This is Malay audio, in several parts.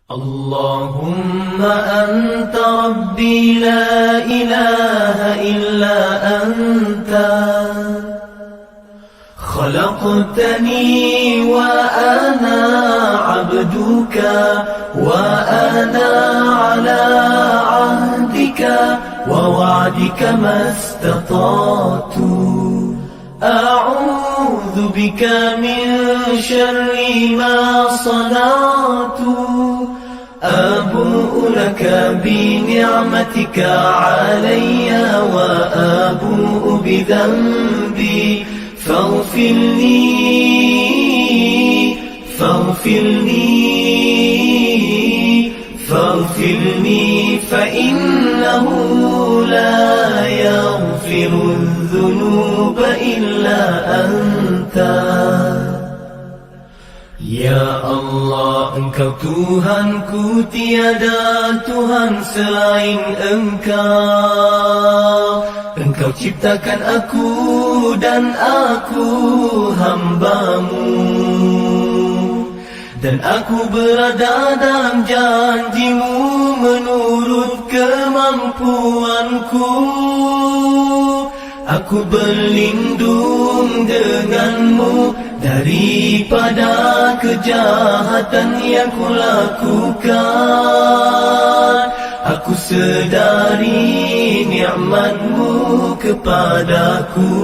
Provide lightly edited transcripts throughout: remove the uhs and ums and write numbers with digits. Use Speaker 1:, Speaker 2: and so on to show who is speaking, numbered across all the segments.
Speaker 1: اللهم أنت ربي لا إله إلا أنت خلقتني وأنا عبدك وأنا على عهدك ووعدك ما استطعت أعوذ بك من شر ما صنعت أبوء لك بنعمتك علي وأبوء بذنبي فاغفر لي فإنه لا يغفر الذنوب إلا أنت. Ya Allah, Engkau Tuhanku, tiada Tuhan selain Engkau. Engkau ciptakan aku dan aku hamba-Mu, dan aku berada dalam janji-Mu menurut kemampuanku. Aku berlindung denganmu daripada kejahatan yang kulakukan. Aku sedari nikmat-Mu kepadaku,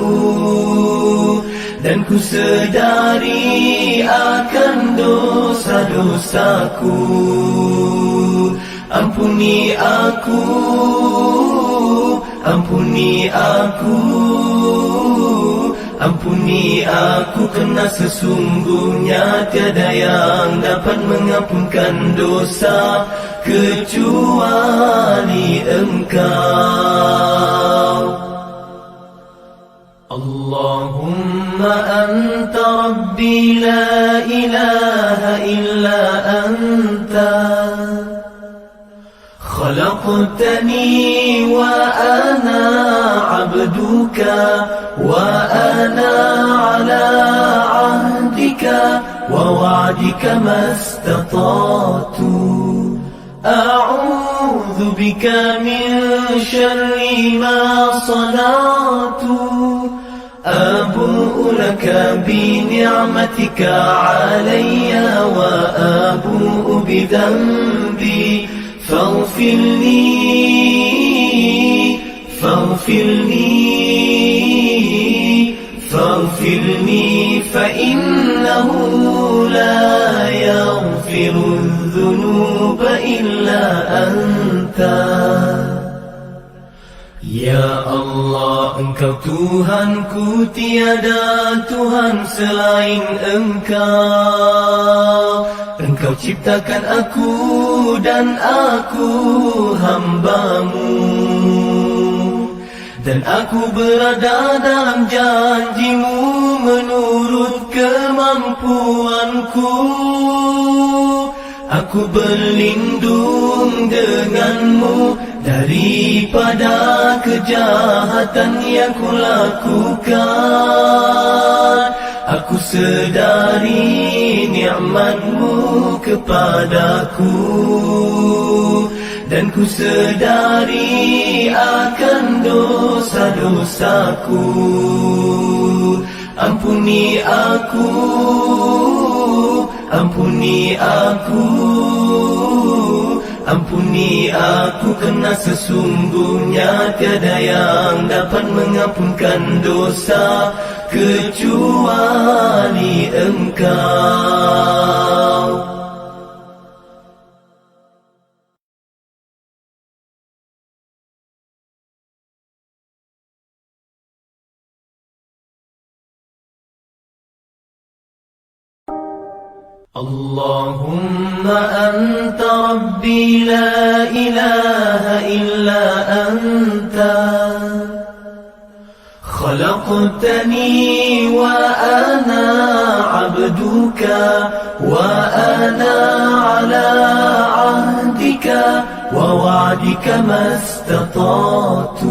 Speaker 1: dan ku sedari akan dosa-dosaku. Ampuni aku, ampuni aku, ampuni aku, kerana sesungguhnya tiada yang dapat mengampunkan dosa kecuali Engkau. Allahumma anta rabbi la ilaha illa anta خلقتني وأنا عبدك وأنا على عهدك ووعدك ما استطعت أعوذ بك من شر ما صنعت أبوء لك بنعمتك علي وأبوء بذنبي فاغفر لي فإنه لا يغفر الذنوب إلا أنت. Ya Allah, Engkau Tuhanku, tiada Tuhan selain Engkau. Engkau ciptakan aku dan aku hamba-Mu, dan aku berada dalam janji-Mu menurut kemampuanku. Aku berlindung denganmu daripada kejahatan yang kulakukan. Aku sedari nikmat-Mu kepadaku, dan ku sedari akan dosa-dosaku. Ampuni aku, ampuni aku, ampuni aku, kerana sesungguhnya tiada yang dapat mengampunkan dosa kecuali Engkau. Allahumma anta rabbi la ilaha illa anta خلقتني وأنا عبدك وأنا على عهدك ووعدك ما استطعت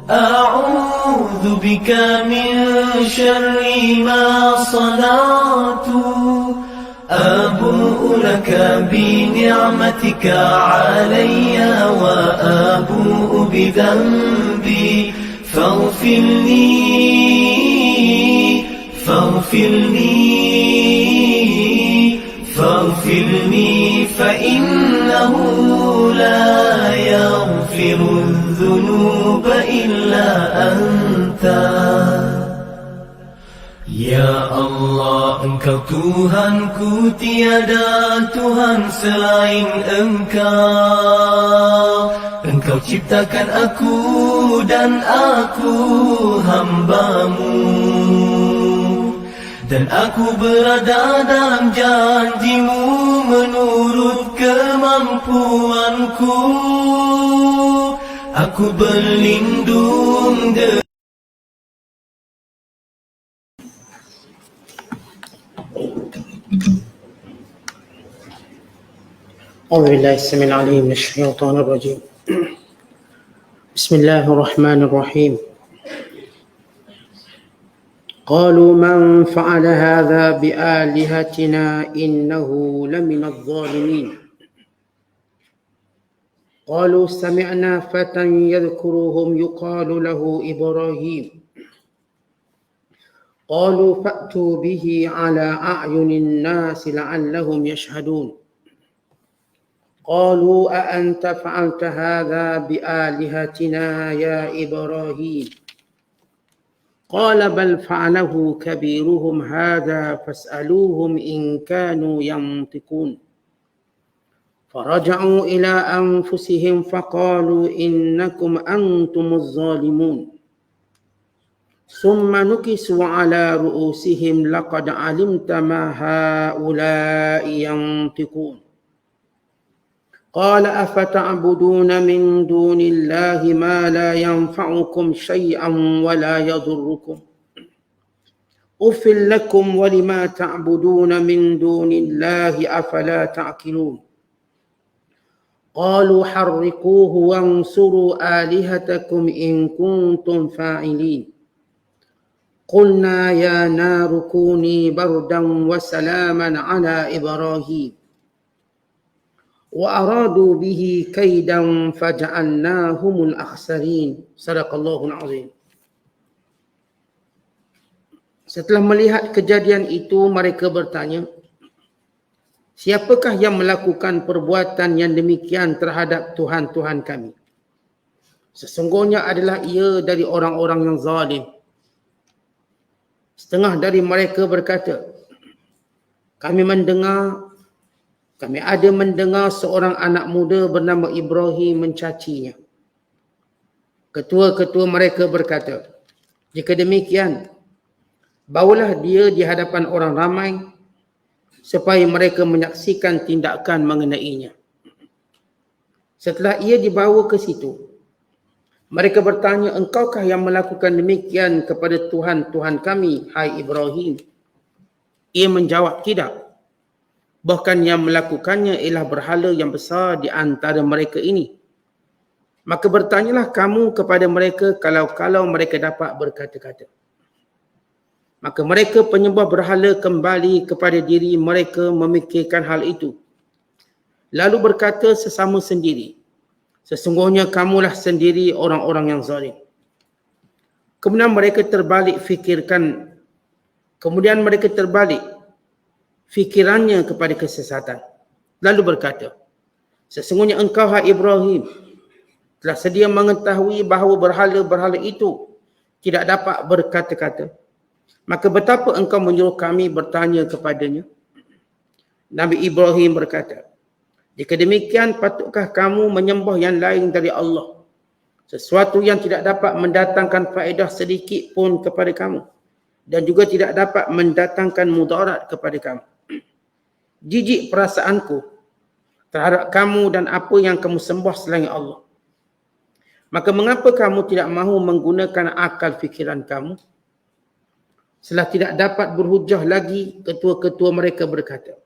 Speaker 1: أعوذ بك من شر ما صنعت أبوء لك بنعمتك علي وأبوء بذنبي فاغفر لي فإنه لا يغفر الذنوب إلا أنت. Ya Allah, Engkau Tuhanku, tiada Tuhan selain Engkau. Engkau ciptakan aku dan aku hamba-Mu, dan aku berada dalam janji-Mu menurut kemampuanku. Aku berlindung
Speaker 2: أعوذ بالله السميع العليم من الشيطان الرجيم. بسم الله الرحمن الرحيم. قالوا من فعل هذا بآلهتنا إنه لمن الظالمين. قالوا سمعنا فتى يذكرهم يقال له إبراهيم. قالوا فأتوا به على أعين الناس لعلهم يشهدون. قالوا أأنت فعلت هذا بآلهتنا يا إبراهيم؟ قال بل فعله كبيرهم هذا فاسألوهم إن كانوا ينطقون. فرجعوا إلى أنفسهم فقالوا إنكم أنتم الظالمون. ثم نكسوا على رؤوسهم لقد علمت ما هؤلاء ينطقون. قال أفتعبدون من دون الله ما لا ينفعكم شيئا ولا يضركم أف لكم ولما تعبدون من دون الله أفلا تعقلون. قالوا حرقوه وانصروا آلهتكم إن كنتم فاعلين. قلنا يا نار كوني بردا وسلاما على إبراهيم وأرادوا به كيدا فجعلناهم الأخسرين. صدق الله العظيم. Setelah melihat kejadian itu, mereka bertanya, siapakah yang melakukan perbuatan yang demikian terhadap Tuhan-Tuhan kami? Sesungguhnya adalah ia dari orang-orang yang zalim. Setengah dari mereka berkata, kami ada mendengar seorang anak muda bernama Ibrahim mencacinya. Ketua-ketua mereka berkata, jika demikian, bawalah dia di hadapan orang ramai supaya mereka menyaksikan tindakan mengenainya. Setelah ia dibawa ke situ, mereka bertanya, engkaukah yang melakukan demikian kepada Tuhan-Tuhan kami, hai Ibrahim? Ia menjawab, tidak. Bahkan yang melakukannya ialah berhala yang besar di antara mereka ini. Maka bertanyalah kamu kepada mereka kalau mereka dapat berkata-kata. Maka mereka penyembah berhala kembali kepada diri mereka memikirkan hal itu. Lalu berkata sesama sendiri, sesungguhnya kamulah sendiri orang-orang yang zalim. Kemudian mereka terbalik fikirannya kepada kesesatan. Lalu berkata, sesungguhnya engkau, hai Ibrahim, telah sedia mengetahui bahawa berhala-berhala itu tidak dapat berkata-kata. Maka betapa engkau menyuruh kami bertanya kepadanya? Nabi Ibrahim berkata, jika demikian patutkah kamu menyembah yang lain dari Allah, sesuatu yang tidak dapat mendatangkan faedah sedikit pun kepada kamu dan juga tidak dapat mendatangkan mudarat kepada kamu. Jijik perasaanku terhadap kamu dan apa yang kamu sembah selain Allah. Maka mengapa kamu tidak mahu menggunakan akal fikiran kamu? Setelah tidak dapat berhujah lagi, ketua-ketua mereka berkata,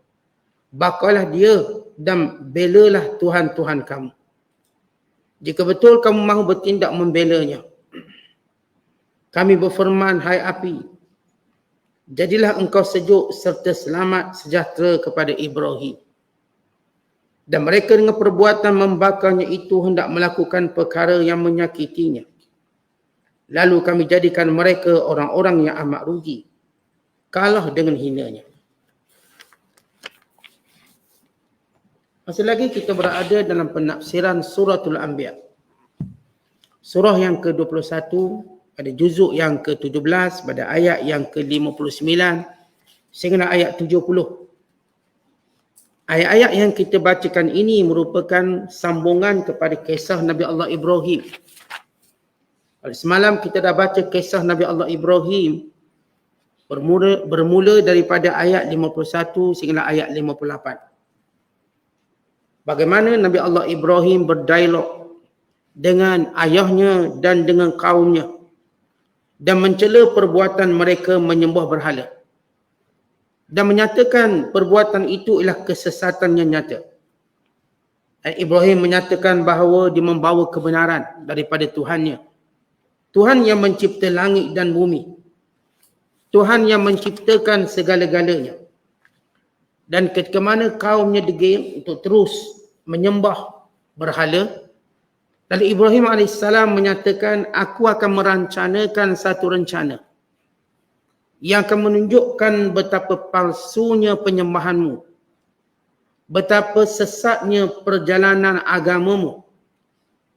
Speaker 2: bakalah dia dan belalah Tuhan-Tuhan kamu. Jika betul kamu mahu bertindak membelanya, kami berfirman, hai api, Jadilah engkau sejuk serta selamat sejahtera kepada Ibrahim. Dan mereka dengan perbuatan membakarnya itu hendak melakukan perkara yang menyakitinya. Lalu kami jadikan mereka orang-orang yang amat rugi. Kalah dengan hinanya. Masih lagi kita berada dalam penafsiran Suratul Anbiya. Surah yang ke-21 pada juzuk yang ke-17 pada ayat yang ke-59 sehingga ayat 70. Ayat-ayat yang kita bacakan ini merupakan sambungan kepada kisah Nabi Allah Ibrahim. Semalam kita dah baca kisah Nabi Allah Ibrahim bermula daripada ayat 51 sehingga ayat 58. Bagaimana Nabi Allah Ibrahim berdialog dengan ayahnya dan dengan kaumnya dan mencela perbuatan mereka menyembah berhala. Dan menyatakan perbuatan itu ialah kesesatan yang nyata. Ibrahim menyatakan bahawa dia membawa kebenaran daripada Tuhannya. Tuhan yang mencipta langit dan bumi. Tuhan yang menciptakan segala-galanya. Dan ketika mana kaumnya degil untuk terus menyembah berhala, lalu Ibrahim AS menyatakan, aku akan merancanakan satu rencana yang akan menunjukkan betapa palsunya penyembahanmu, betapa sesatnya perjalanan agamamu.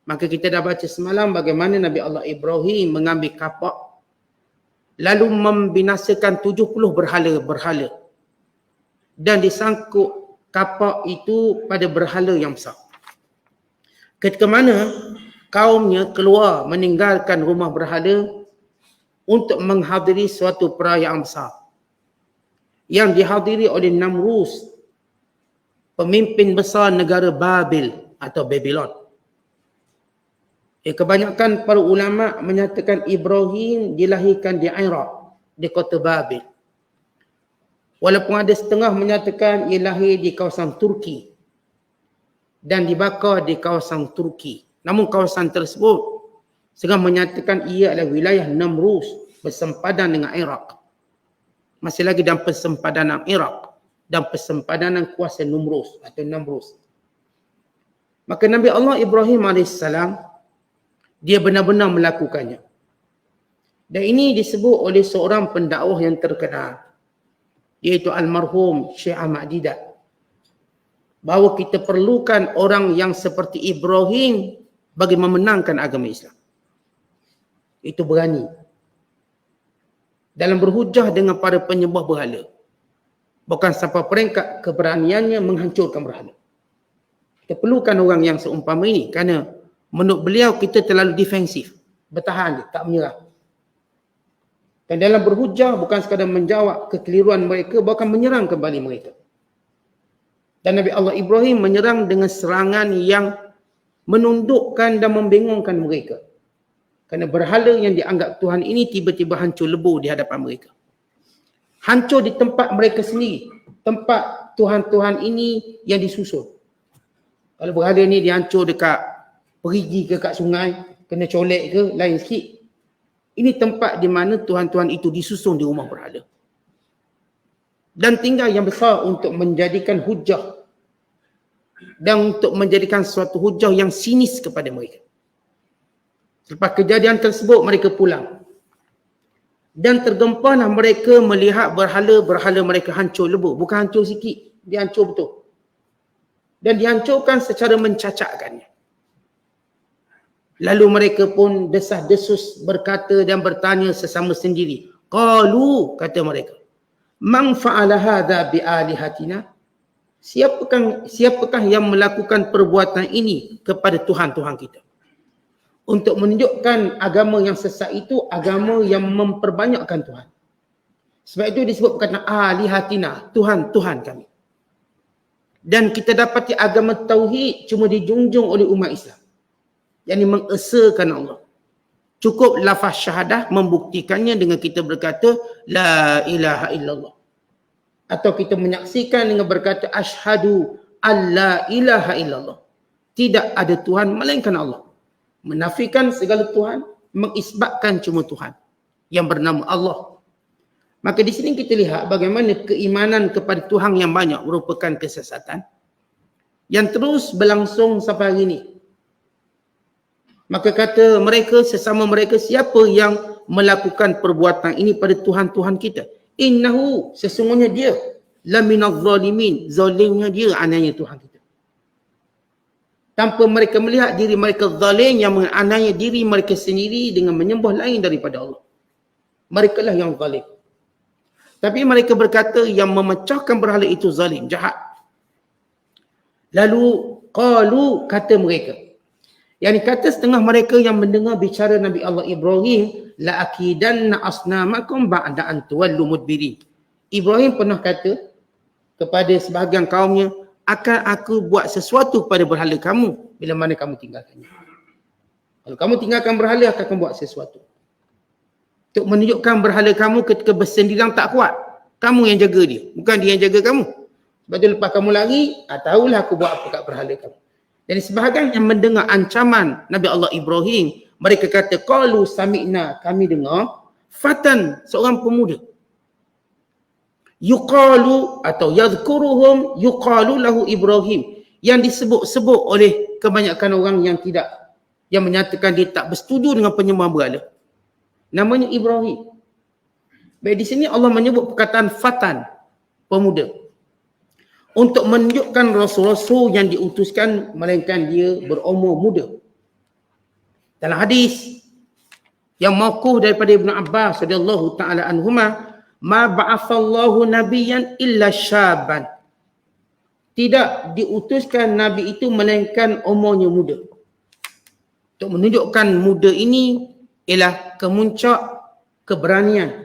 Speaker 2: Maka kita dah baca semalam bagaimana Nabi Allah Ibrahim mengambil kapak lalu membinasakan 70 berhala-berhala dan disangkut kapak itu pada berhala yang besar. Ketika mana kaumnya keluar meninggalkan rumah berhala untuk menghadiri suatu perayaan besar yang dihadiri oleh Namrus, pemimpin besar negara Babil atau Babylon. Kebanyakan para ulama menyatakan Ibrahim dilahirkan di Iraq, di kota Babil. Walaupun ada setengah menyatakan ia lahir di kawasan Turki dan dibakar di kawasan Turki. Namun kawasan tersebut sedang menyatakan ia adalah wilayah Namrus bersempadan dengan Iraq. Masih lagi dalam persempadanan Iraq dan persempadanan kuasa Namrus atau Namrus. Maka Nabi Allah Ibrahim AS dia benar-benar melakukannya. Dan ini disebut oleh seorang pendakwah yang terkenal, iaitu almarhum Syekh Ahmad Didat, bahawa kita perlukan orang yang seperti Ibrahim bagi memenangkan agama Islam. Itu berani dalam berhujah dengan para penyembah berhala. Bukan sampai peringkat keberaniannya menghancurkan berhala. Kita perlukan orang yang seumpama ini kerana menurut beliau kita terlalu defensif, bertahan, tak menyerah. Dan dalam berhujah bukan sekadar menjawab kekeliruan mereka, bahkan menyerang kembali mereka. Dan Nabi Allah Ibrahim menyerang dengan serangan yang menundukkan dan membingungkan mereka. Kerana berhala yang dianggap Tuhan ini tiba-tiba hancur lebur di hadapan mereka. Hancur di tempat mereka sendiri. Tempat Tuhan-Tuhan ini yang disusun. Kalau berhala ni dihancur dekat perigi ke kat sungai, kena colek ke, lain sikit. Ini tempat di mana Tuhan-Tuhan itu disusun di rumah berhala. Dan tinggal yang besar untuk menjadikan hujah. Dan untuk menjadikan suatu hujah yang sinis kepada mereka. Selepas kejadian tersebut mereka pulang. Dan tergempalah mereka melihat berhala-berhala mereka hancur lebur. Bukan hancur sikit, dia hancur betul. Dan dihancurkan secara mencacatkannya. Lalu mereka pun desas-desus berkata dan bertanya sesama sendiri. Qalu, kata mereka, man fa'ala hadha bi'alihatina? Siapakah yang melakukan perbuatan ini kepada Tuhan-Tuhan kita? Untuk menunjukkan agama yang sesat itu agama yang memperbanyakkan Tuhan. Sebab itu disebut perkataan alihatina, Tuhan-Tuhan kami. Dan kita dapati agama tauhid cuma dijunjung oleh umat Islam. Yang ini mengesakan Allah. Cukup lafaz syahadah membuktikannya dengan kita berkata la ilaha illallah. Atau kita menyaksikan dengan berkata asyhadu alla ilaha illallah. Tidak ada Tuhan melainkan Allah. Menafikan segala Tuhan, mengisbatkan cuma Tuhan yang bernama Allah. Maka di sini kita lihat bagaimana keimanan kepada Tuhan yang banyak merupakan kesesatan yang terus berlangsung sampai hari ini. Maka kata mereka, sesama mereka, siapa yang melakukan perbuatan ini pada Tuhan-Tuhan kita? Innahu, sesungguhnya dia, laminaz zalimin, zalimnya dia, aniaya Tuhan kita. Tanpa mereka melihat diri mereka zalim yang menganiaya diri mereka sendiri dengan menyembah lain daripada Allah. Mereka lah yang zalim. Tapi mereka berkata yang memecahkan berhala itu zalim, jahat. Lalu qalu, kata mereka. Yang kata setengah mereka yang mendengar bicara Nabi Allah Ibrahim, la akidanna asnamakum ba'da an tuwallu mudbirin. Ibrahim pernah kata kepada sebahagian kaumnya, akan aku buat sesuatu kepada berhala kamu bila mana kamu tinggalkannya. Kalau kamu tinggalkan berhala, akan buat sesuatu. Untuk menunjukkan berhala kamu ketika bersendirian tak kuat. Kamu yang jaga dia, bukan dia yang jaga kamu. Sebab tu lepas kamu lari, tahulah aku buat apa kat berhala kamu. Dan sebahagian yang mendengar ancaman Nabi Allah Ibrahim, mereka kata, qalu sami'na, kami dengar, fatan, seorang pemuda. Yuqalu atau yadhkuruhum yuqalu lahu Ibrahim, yang disebut-sebut oleh kebanyakan orang yang menyatakan dia tak bersetuju dengan penyembahan berhala. Namanya Ibrahim. Baik, di sini Allah menyebut perkataan fatan, pemuda, untuk menunjukkan rasul-rasul yang diutuskan melainkan dia berumur muda. Dalam hadis yang mauquf daripada Ibnu Abbas radhiyallahu taala anhuma, ma ba'athallahu nabiyyan illa syaban. Tidak diutuskan nabi itu melainkan umurnya muda. Untuk menunjukkan muda ini ialah kemuncak keberanian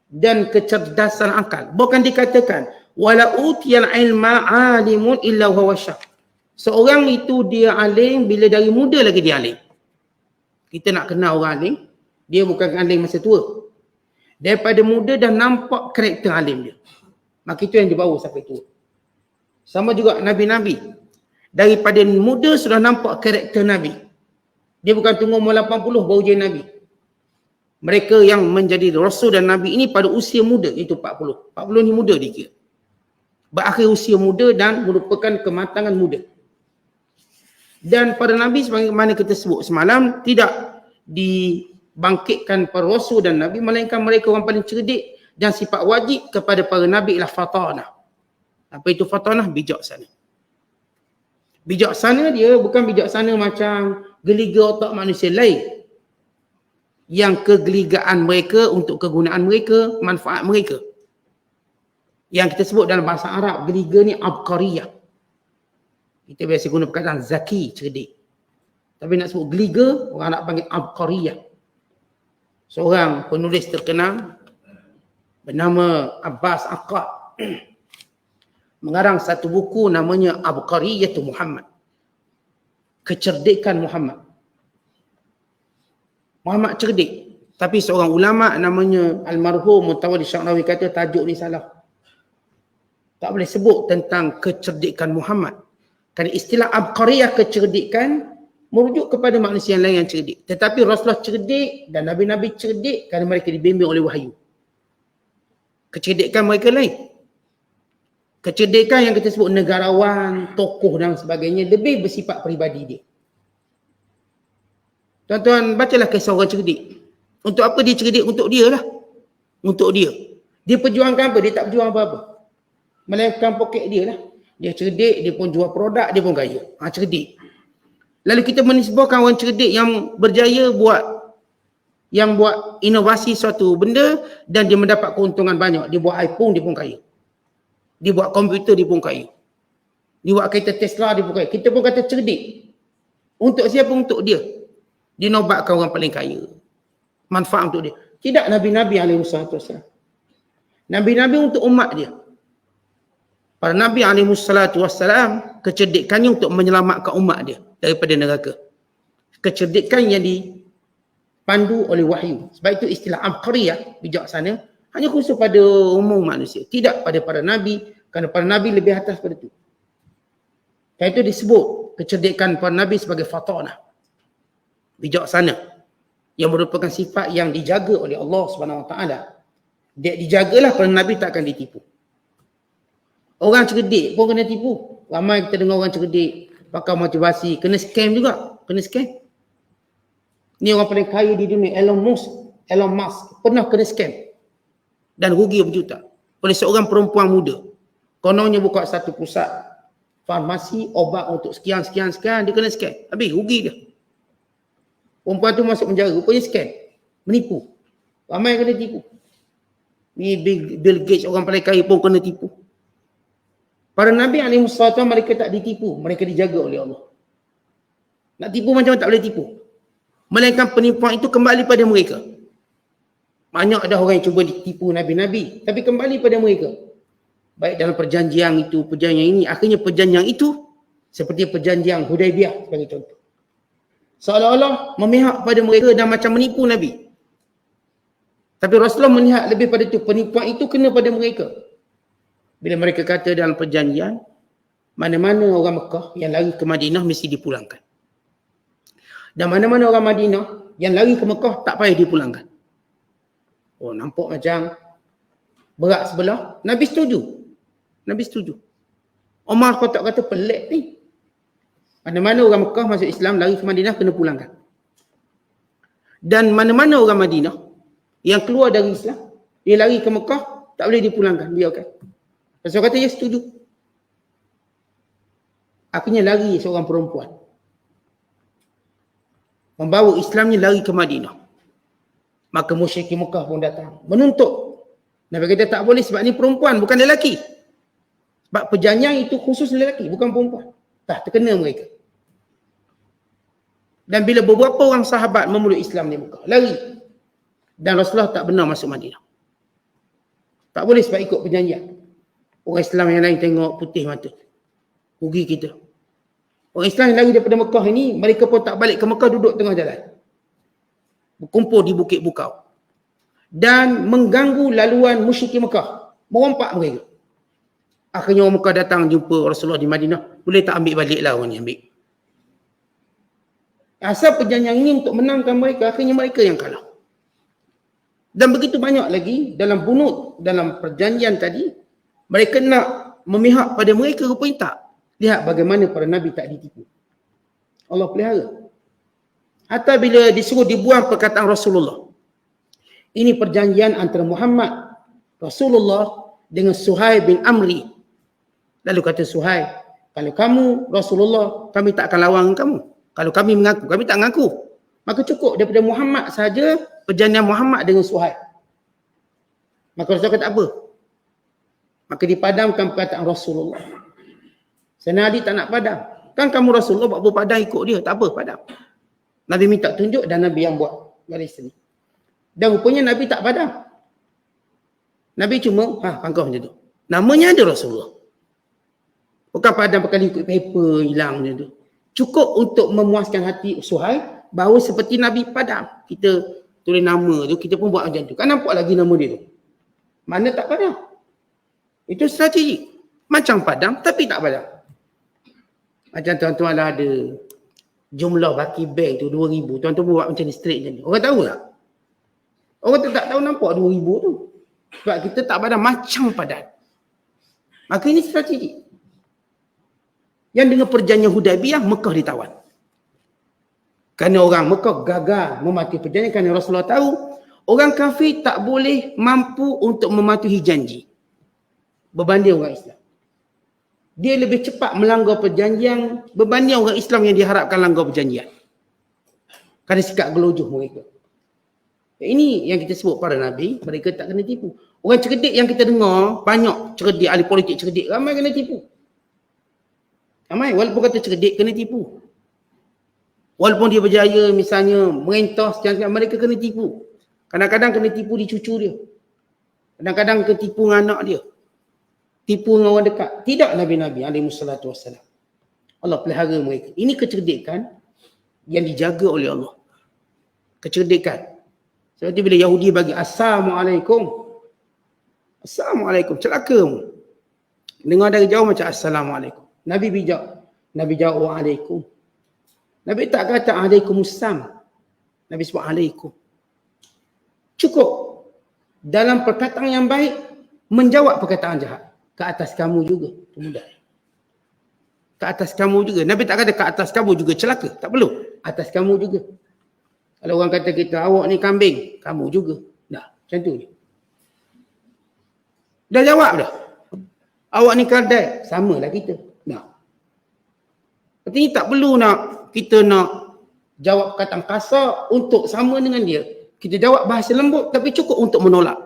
Speaker 2: dan kecerdasan akal. Bukan dikatakan wala utiyal ilma alimun illa huwa syab. Seorang itu dia alim bila dari muda lagi dia alim. Kita nak kenal orang alim, dia bukan alim masa tua. Daripada muda dah nampak karakter alim dia. Maka itu yang dibawa sampai tua. Sama juga nabi-nabi. Daripada muda sudah nampak karakter nabi. Dia bukan tunggu umur 80 baru jadi nabi. Mereka yang menjadi rasul dan nabi ini pada usia muda, itu 40. 40 ni muda dikira. Berakhir usia muda dan merupakan kematangan muda. Dan para nabi sebagaimana kita sebut semalam, tidak dibangkitkan para rasul dan nabi melainkan mereka orang paling cerdik, dan sifat wajib kepada para nabi ialah fatanah. Apa itu fatanah? Bijaksana. Bijaksana dia bukan bijaksana macam geliga otak manusia lain, yang kegeligaan mereka untuk kegunaan mereka, manfaat mereka. Yang kita sebut dalam bahasa Arab, geliga ni abqariyah. Kita biasa guna perkataan zaki, cerdik. Tapi nak sebut geliga, orang nak panggil abqariyah. Seorang penulis terkenal bernama Abbas Aqad mengarang satu buku namanya Abqariyatu Muhammad. Kecerdikan Muhammad. Muhammad cerdik. Tapi seorang ulama namanya Almarhum Mutawalli Sya'rawi kata tajuk ni salah. Tak boleh sebut tentang kecerdikan Muhammad. Kerana istilah Abqariyah kecerdikan merujuk kepada manusia yang lain yang cerdik. Tetapi Rasulullah cerdik dan Nabi-Nabi cerdik kerana mereka dibimbing oleh wahyu. Kecerdikan mereka lain. Kecerdikan yang kita sebut negarawan, tokoh dan sebagainya lebih bersifat peribadi dia. Tuan-tuan bacalah kisah orang cerdik. Untuk apa dia cerdik? Untuk dia lah. Untuk dia. Dia perjuangkan apa? Dia tak berjuang apa-apa. Melainkan poket dia lah. Dia cerdik, dia pun jual produk, dia pun kaya. Cerdik. Lalu kita menisbahkan orang cerdik yang berjaya buat inovasi suatu benda dan dia mendapat keuntungan banyak. Dia buat iPhone, dia pun kaya. Dia buat komputer, dia pun kaya. Dia buat kereta Tesla, dia pun kaya. Kita pun kata cerdik. Untuk siapa? Untuk dia. Dia nobatkan orang paling kaya. Manfaat untuk dia. Tidak Nabi-Nabi SAW. Nabi-Nabi untuk umat dia. Para Nabi SAW, kecerdikannya untuk menyelamatkan umat dia daripada neraka. Kecerdikan yang dipandu oleh wahyu. Sebab itu istilah Abqariyah, bijaksana, hanya khusus pada umum manusia. Tidak pada para Nabi, kerana para Nabi lebih atas pada itu. Dan itu disebut kecerdikan para Nabi sebagai fatanah. Bijaksana. Yang merupakan sifat yang dijaga oleh Allah SWT. Dia dijagalah pada Nabi takkan ditipu. Orang cerdik pun kena tipu. Ramai kita dengar orang cerdik pakai motivasi, kena scam juga, kena scam. Ni orang paling kaya di dunia, Elon Musk pernah kena scam dan rugi berjuta oleh seorang perempuan muda. Kononnya buka satu pusat farmasi obat untuk sekian, dia kena scam. Habis rugi dia. Perempuan tu masuk penjara, rupanya scam, menipu. Ramai kena tipu. Ni Bill Gates, orang paling kaya pun kena tipu. Para Nabi SAW mereka tak ditipu, mereka dijaga oleh Allah. Nak tipu macam tak boleh tipu. Melainkan penipuan itu kembali pada mereka. Banyak ada orang yang cuba ditipu Nabi-Nabi, tapi kembali pada mereka. Baik dalam perjanjian itu, perjanjian ini, akhirnya perjanjian itu seperti perjanjian Hudaibiyah sebagai contoh. Seolah-olah memihak pada mereka dan macam menipu Nabi. Tapi Rasulullah melihat lebih pada itu, penipuan itu kena pada mereka. Bila mereka kata dalam perjanjian, mana-mana orang Mekah yang lari ke Madinah mesti dipulangkan. Dan mana-mana orang Madinah yang lari ke Mekah tak payah dipulangkan. Oh, nampak macam berat sebelah. Nabi setuju. Umar kata pelik ni. Mana-mana orang Mekah masuk Islam lari ke Madinah kena pulangkan. Dan mana-mana orang Madinah yang keluar dari Islam, dia lari ke Mekah, tak boleh dipulangkan, biarkan. Rasul kata dia setuju. Akhirnya lari seorang perempuan, membawa Islamnya lari ke Madinah. Maka musyrikin Mekah pun datang menuntut. Nabi kata tak boleh sebab ni perempuan, bukan lelaki. Sebab perjanjian itu khusus lelaki, bukan perempuan. Tak terkena mereka. Dan bila beberapa orang sahabat memeluk Islam di Mekah, lari. Dan Rasulullah tak benar masuk Madinah. Tak boleh sebab ikut perjanjian. Orang Islam yang lain tengok putih mata. Rugi kita. Orang Islam yang lari daripada Mekah ini, mereka pun tak balik ke Mekah, duduk tengah jalan. Berkumpul di Bukit Bukau. Dan mengganggu laluan musyrikin Mekah. Merompak mereka. Akhirnya orang Mekah datang jumpa Rasulullah di Madinah. Boleh tak ambil balik lah orang ni, ambil. Asal perjanjian ini untuk menangkan mereka, akhirnya mereka yang kalah. Dan begitu banyak lagi dalam bunut, dalam perjanjian tadi, mereka nak memihak pada mereka, rupanya tak. Lihat bagaimana para Nabi tak ditipu. Allah pelihara. Hatta bila disuruh dibuang perkataan Rasulullah. Ini perjanjian antara Muhammad, Rasulullah dengan Suhaib bin Amri. Lalu kata Suhaib, kalau kamu Rasulullah, kami tak akan lawan kamu. Kalau kami mengaku, kami tak mengaku. Maka cukup daripada Muhammad saja, perjanjian Muhammad dengan Suhaib. Maka Rasulullah kata apa? Maka dipadamkan perkataan Rasulullah. Sayyidina Ali tak nak padam. Kan kamu Rasulullah buat apa padam ikut dia? Tak apa, padam. Nabi minta tunjuk dan Nabi yang buat garis sini. Dan rupanya Nabi tak padam. Nabi cuma, pangkau macam tu. Namanya ada Rasulullah. Bukan padam pakai liquid paper, hilang macam tu. Cukup untuk memuaskan hati Suhaib, bahawa seperti Nabi padam. Kita tulis nama tu, kita pun buat macam tu. Kan nampak lagi nama dia tu. Mana tak padam? Itu strategi. Macam padam, tapi tak padam. Macam tuan-tuan lah ada jumlah baki bank tu 2,000. Tuan-tuan buat macam ni straight macam ni. Orang tahu tak? Orang tak tahu nampak 2,000 tu. Sebab kita tak padam macam padam. Maka ini strategi. Yang dengan perjanjian Hudaibiyah, Mekah ditawan. Kerana orang Mekah gagal mematuhi perjanjian, kerana Rasulullah tahu orang kafir tak boleh mampu untuk mematuhi janji berbanding orang Islam. Dia lebih cepat melanggar perjanjian berbanding orang Islam yang diharapkan langgar perjanjian. Kerana sikap gelojoh mereka. Ini yang kita sebut para Nabi, mereka tak kena tipu. Orang cerdik yang kita dengar, banyak cerdik, ahli politik cerdik, ramai kena tipu. Ramai, walaupun kata cerdik, kena tipu. Walaupun dia berjaya misalnya merentah sekian-sekian, mereka kena tipu. Kadang-kadang kena tipu di cucu dia. Kadang-kadang kena tipu dengan anak dia. Tipu dengan orang dekat. Tidak Nabi-Nabi SAW. Allah pelihara mereka. Ini kecerdikan yang dijaga oleh Allah. Kecerdikan. Seperti bila Yahudi bagi Assalamualaikum. Assalamualaikum. Celaka. Dengar dari jauh macam Assalamualaikum. Nabi bijak. Nabi jawab Waalaikum. Nabi tak kata Alaikumussalam. Nabi sebut Alaikum. Cukup. dalam perkataan yang baik menjawab perkataan jahat. Ke atas kamu juga. Itu mudah. Ke atas kamu juga. Nabi tak kata ke atas kamu juga celaka. Tak perlu. Atas kamu juga. Kalau orang kata kita, awak ni kambing. Kamu juga. Dah, macam tu je. Dah jawab dah. Awak ni kardai. Sama lah kita. Dah. Artinya tak perlu kita nak jawab perkataan kasar untuk sama dengan dia. Kita jawab bahasa lembut tapi cukup untuk menolak.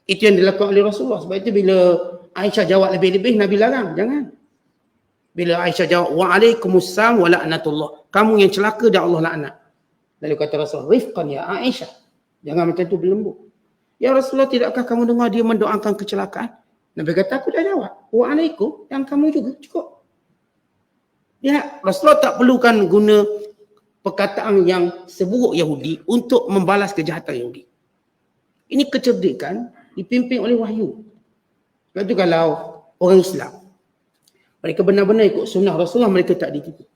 Speaker 2: Itu yang dilakukan oleh Rasulullah. Sebab itu bila Aisyah jawab lebih-lebih, Nabi larang. Jangan. Bila Aisyah jawab, wa'alaikumussalam wa la'natullah. Kamu yang celaka dan Allah laknat. Lalu kata Rasulullah, rifqan ya Aisyah. Jangan macam tu berlembut. Ya Rasulullah, tidakkah kamu dengar dia mendoakan kecelakaan? Nabi kata, aku dah jawab. Wa'alaikum, yang kamu juga. Cukup. Ya, Rasulullah tak perlukan guna perkataan yang seburuk Yahudi untuk membalas kejahatan Yahudi. Ini kecerdikan dipimpin oleh wahyu. Sebab itu kalau orang Islam, mereka benar-benar ikut sunnah Rasulullah, mereka tak ditipu.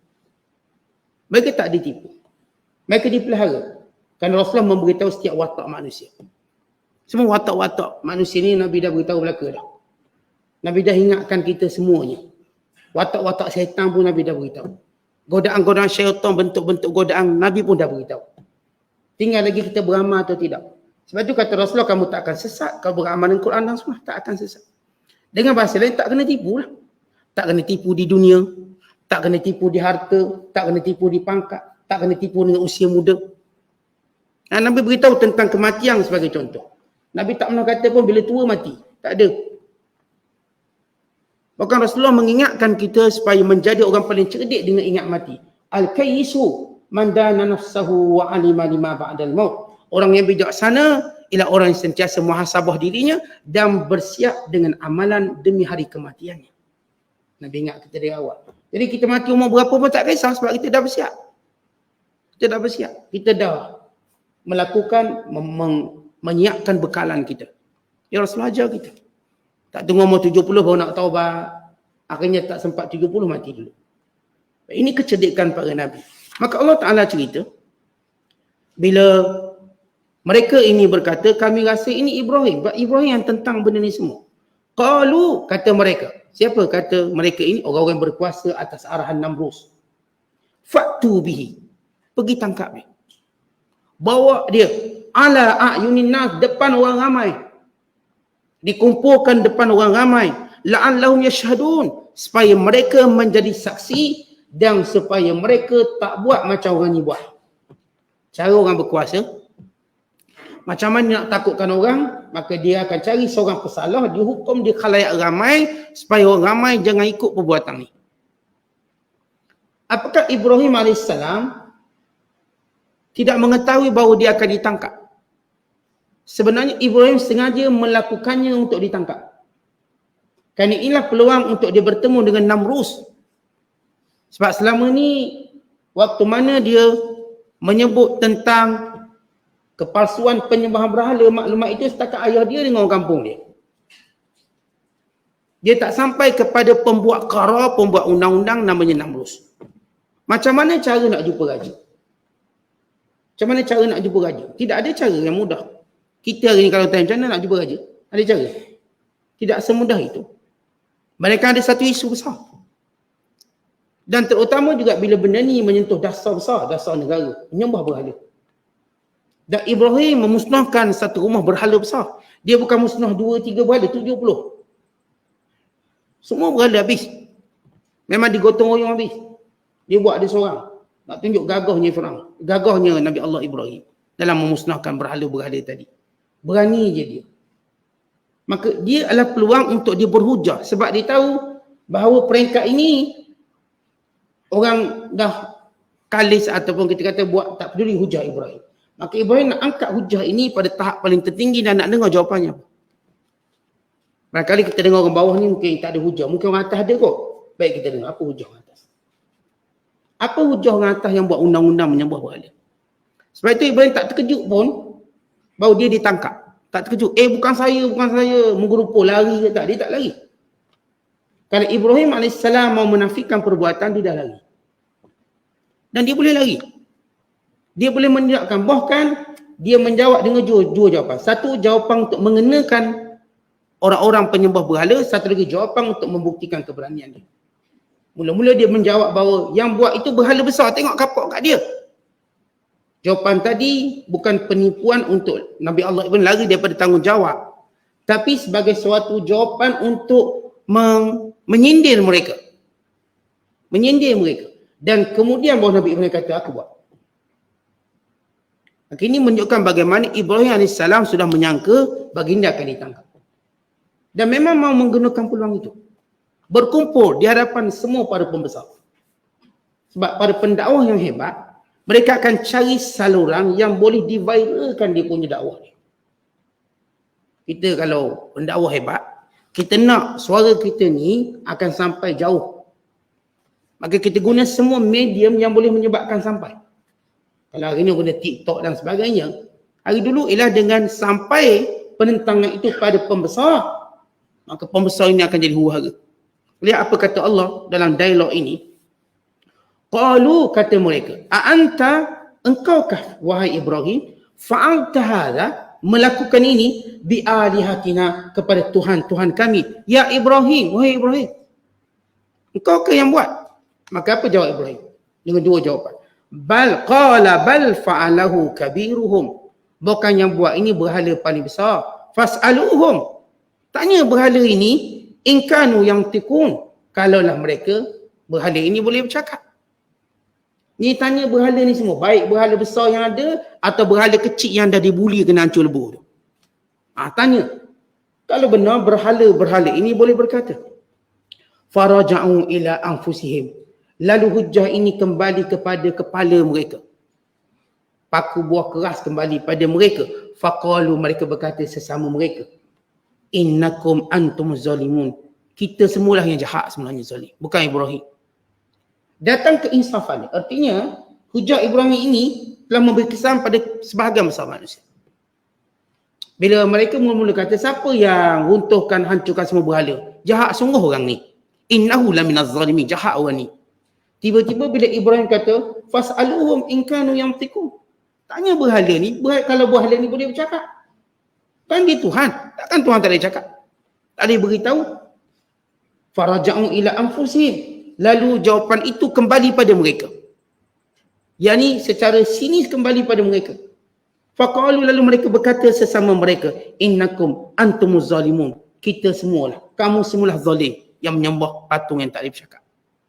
Speaker 2: Mereka tak ditipu. Mereka dipelihara. Kerana Rasulullah memberitahu setiap watak manusia. Semua watak-watak manusia ni Nabi dah beritahu belaka dah. Nabi dah ingatkan kita semuanya. Watak-watak syaitan pun Nabi dah beritahu. Godaan-godaan syaitan, bentuk-bentuk godaan Nabi pun dah beritahu. Tinggal lagi kita beramal atau tidak. Sebab itu kata Rasulullah, kamu tak akan sesat. Kalau beramal dengan Quran dan Sunnah, tak akan sesat. Dengan bahasa lain, tak kena tipu lah. Tak kena tipu di dunia. Tak kena tipu di harta. Tak kena tipu di pangkat. Tak kena tipu dengan usia muda. Nah, Nabi beritahu tentang kematian sebagai contoh. Nabi tak pernah kata pun bila tua mati. Tak ada. Bahkan Rasulullah mengingatkan kita supaya menjadi orang paling cerdik dengan ingat mati. Al-kayyisu man dana nafsahu wa alima lima ba'dal maut. Orang yang bijaksana ialah orang yang sentiasa muhasabah dirinya dan bersiap dengan amalan demi hari kematiannya. Nabi ingat kita dari awal. Jadi kita mati umur berapa pun tak kisah sebab kita dah bersiap. Kita dah bersiap. Kita dah melakukan, menyiapkan bekalan kita. Ya Rasulullah ajar kita. Tak tunggu umur 70 baru nak taubat. Akhirnya tak sempat 70 mati dulu. Ini kecerdikan para Nabi. Maka Allah Ta'ala cerita, bila mereka ini berkata, kami rasa ini Ibrahim. Ibrahim yang tentang benda ni semua. Qalu, kata mereka. Siapa kata mereka ini? Orang-orang yang berkuasa atas arahan Namrus. Fa'tu bihi. Pergi tangkap dia. Bawa dia. Ala a'yunin nas, depan orang ramai. Dikumpulkan depan orang ramai. La'allahum yashhadun. Supaya mereka menjadi saksi dan supaya mereka tak buat macam orang ni buat. Cara orang berkuasa, macam mana nak takutkan orang, maka dia akan cari seorang pesalah, dia hukum dia khalayak ramai supaya orang ramai jangan ikut perbuatan ni. Apakah Ibrahim AS tidak mengetahui bahawa dia akan ditangkap? Sebenarnya Ibrahim sengaja melakukannya untuk ditangkap. Kerana inilah peluang untuk dia bertemu dengan Namrus. Sebab selama ni, waktu mana dia menyebut tentang kepalsuan penyembahan berhala, maklumat itu setakat ayah dia dengan orang kampung dia. Dia tak sampai kepada pembuat qara, pembuat undang-undang namanya Namrus. Macam mana cara nak jumpa raja? Macam mana cara nak jumpa raja? Tidak ada cara yang mudah. Kita hari ni kalau tanya macam mana nak jumpa raja? Ada cara? Tidak semudah itu. Mereka ada satu isu besar. Dan terutama juga bila benda ni menyentuh dasar besar, dasar negara, menyembah berhala. Dan Ibrahim memusnahkan satu rumah berhala besar. Dia bukan musnah 2, 3 berhala, 70. Semua berhala habis. Memang digotong royong habis. Dia buat dia seorang. Nak tunjuk gagahnya Firaun. Gagahnya Nabi Allah Ibrahim dalam memusnahkan berhala-berhala tadi. Berani je dia. Maka dia adalah peluang untuk dia berhujah. Sebab dia tahu bahawa peringkat ini orang dah kalis ataupun kita kata buat tak peduli hujah Ibrahim. Maka Ibrahim nak angkat hujah ini pada tahap paling tertinggi dan nak dengar jawapannya. Barangkali kita dengar orang bawah ni mungkin tak ada hujah. Mungkin orang atas ada kot. Baik kita dengar apa hujah orang atas. Apa hujah orang atas yang buat undang-undang menyembah berhala? Sebab itu Ibrahim tak terkejut pun bahawa dia ditangkap. Tak terkejut. Bukan saya. Menggerupa lari ke tak? Dia tak lari. Kalau Ibrahim AS mau menafikan perbuatan, dia dah lari. Dan dia boleh lari. Dia boleh menidakkan. Bahkan dia menjawab dengan dua jawapan. Satu jawapan untuk mengenakan orang-orang penyembah berhala, satu lagi jawapan untuk membuktikan keberanian dia. Mula-mula dia menjawab bahawa yang buat itu berhala besar, tengok kapok kat dia. Jawapan tadi bukan penipuan untuk Nabi Allah Ibn lari daripada tanggungjawab, tapi sebagai suatu jawapan untuk menyindir mereka. Menyindir mereka. Dan kemudian bahawa Nabi Ibrahim kata, aku buat. Ini menunjukkan bagaimana Ibrahim AS sudah menyangka baginda akan ditangkap. Dan memang mau menggunakan peluang itu. Berkumpul di hadapan semua para pembesar. Sebab para pendakwah yang hebat, mereka akan cari saluran yang boleh diviralkan dia punya dakwah ni. Kita kalau pendakwah hebat, kita nak suara kita ni akan sampai jauh. Maka kita guna semua medium yang boleh menyebabkan sampai. Kalau hari ni guna TikTok dan sebagainya, hari dulu ialah dengan sampai penentangan itu pada pembesar, maka pembesar ini akan jadi huru-hara. Lihat apa kata Allah dalam dialog ini. Qalu, kata mereka, a'anta, engkaukah wahai Ibrahim, fa'alta hadha, melakukan ini bi'alihatina, kepada Tuhan-Tuhan kami. Ya Ibrahim, wahai Ibrahim, engkaukah yang buat? Maka apa jawab Ibrahim? Dengan dua jawapan. Bal fa'alahu kabiruhum. Bukan yang buat ini berhala paling besar. Fas'aluhum. Tanya berhala ini, inkanu yang tikun, kalaulah mereka berhala ini boleh bercakap. Ni tanya berhala ni semua, baik berhala besar yang ada atau berhala kecil yang dah dibuli kena hancur lebur tu. Tanya. Kalau benar berhala ini boleh berkata. Faraja'u ila anfusihim. Lalu hujah ini kembali kepada kepala mereka. Paku buah keras kembali pada mereka. Faqalu, mereka berkata sesama mereka, innakum antum zalimun. Kita semualah yang jahat sebenarnya, zalim. Bukan Ibrahim. Datang keinsafan. Artinya, hujah Ibrahim ini telah memberi kesan pada sebahagian besar manusia. Bila mereka mula-mula kata, siapa yang runtuhkan, hancurkan semua berhala? Jahat sungguh orang ni. Innahu laminaz zalimin. Jahat orang ni. Tiba-tiba bila Ibrahim kata, fas'aluhum inkanu yang tikum. Tanya berhala ni, kalau berhala ni boleh bercakap. Kan dia Tuhan. Takkan Tuhan tak boleh cakap? Tak boleh beritahu. Faraja'u ila anfusihim. Lalu jawapan itu kembali pada mereka. Yang ni secara sinis kembali pada mereka. Faqalu, lalu mereka berkata sesama mereka, innakum antumuz zalimun. Kita semualah. Kamu semualah zalim yang menyembah patung yang tak boleh bercakap.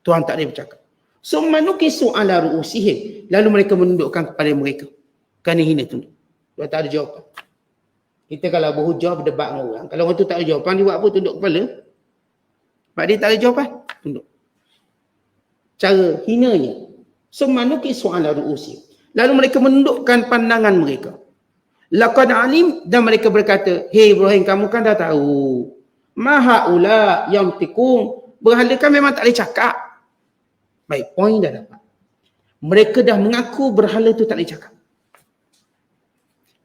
Speaker 2: Tuhan tak boleh bercakap. Summa nukisu ala ru'usihim. Lalu mereka menundukkan kepada mereka. Kerana hina tunduk. Dia tak ada jawapan. Kita kalau berhujah berdebat dengan orang, kalau orang tu tak ada jawapan, dia buat apa? Tunduk kepala. Sebab dia tak ada jawapan, tunduk. Cara hinanya. Summa nukisu ala ru'usihim. Lalu mereka menundukkan pandangan mereka. Laqad alim, dan mereka berkata, hei Ibrahim, kamu kan dah tahu. Maha'ula yang tikum. Berhala kan memang tak boleh cakap. Baik, poin dah dapat. Mereka dah mengaku berhala tu tak boleh cakap.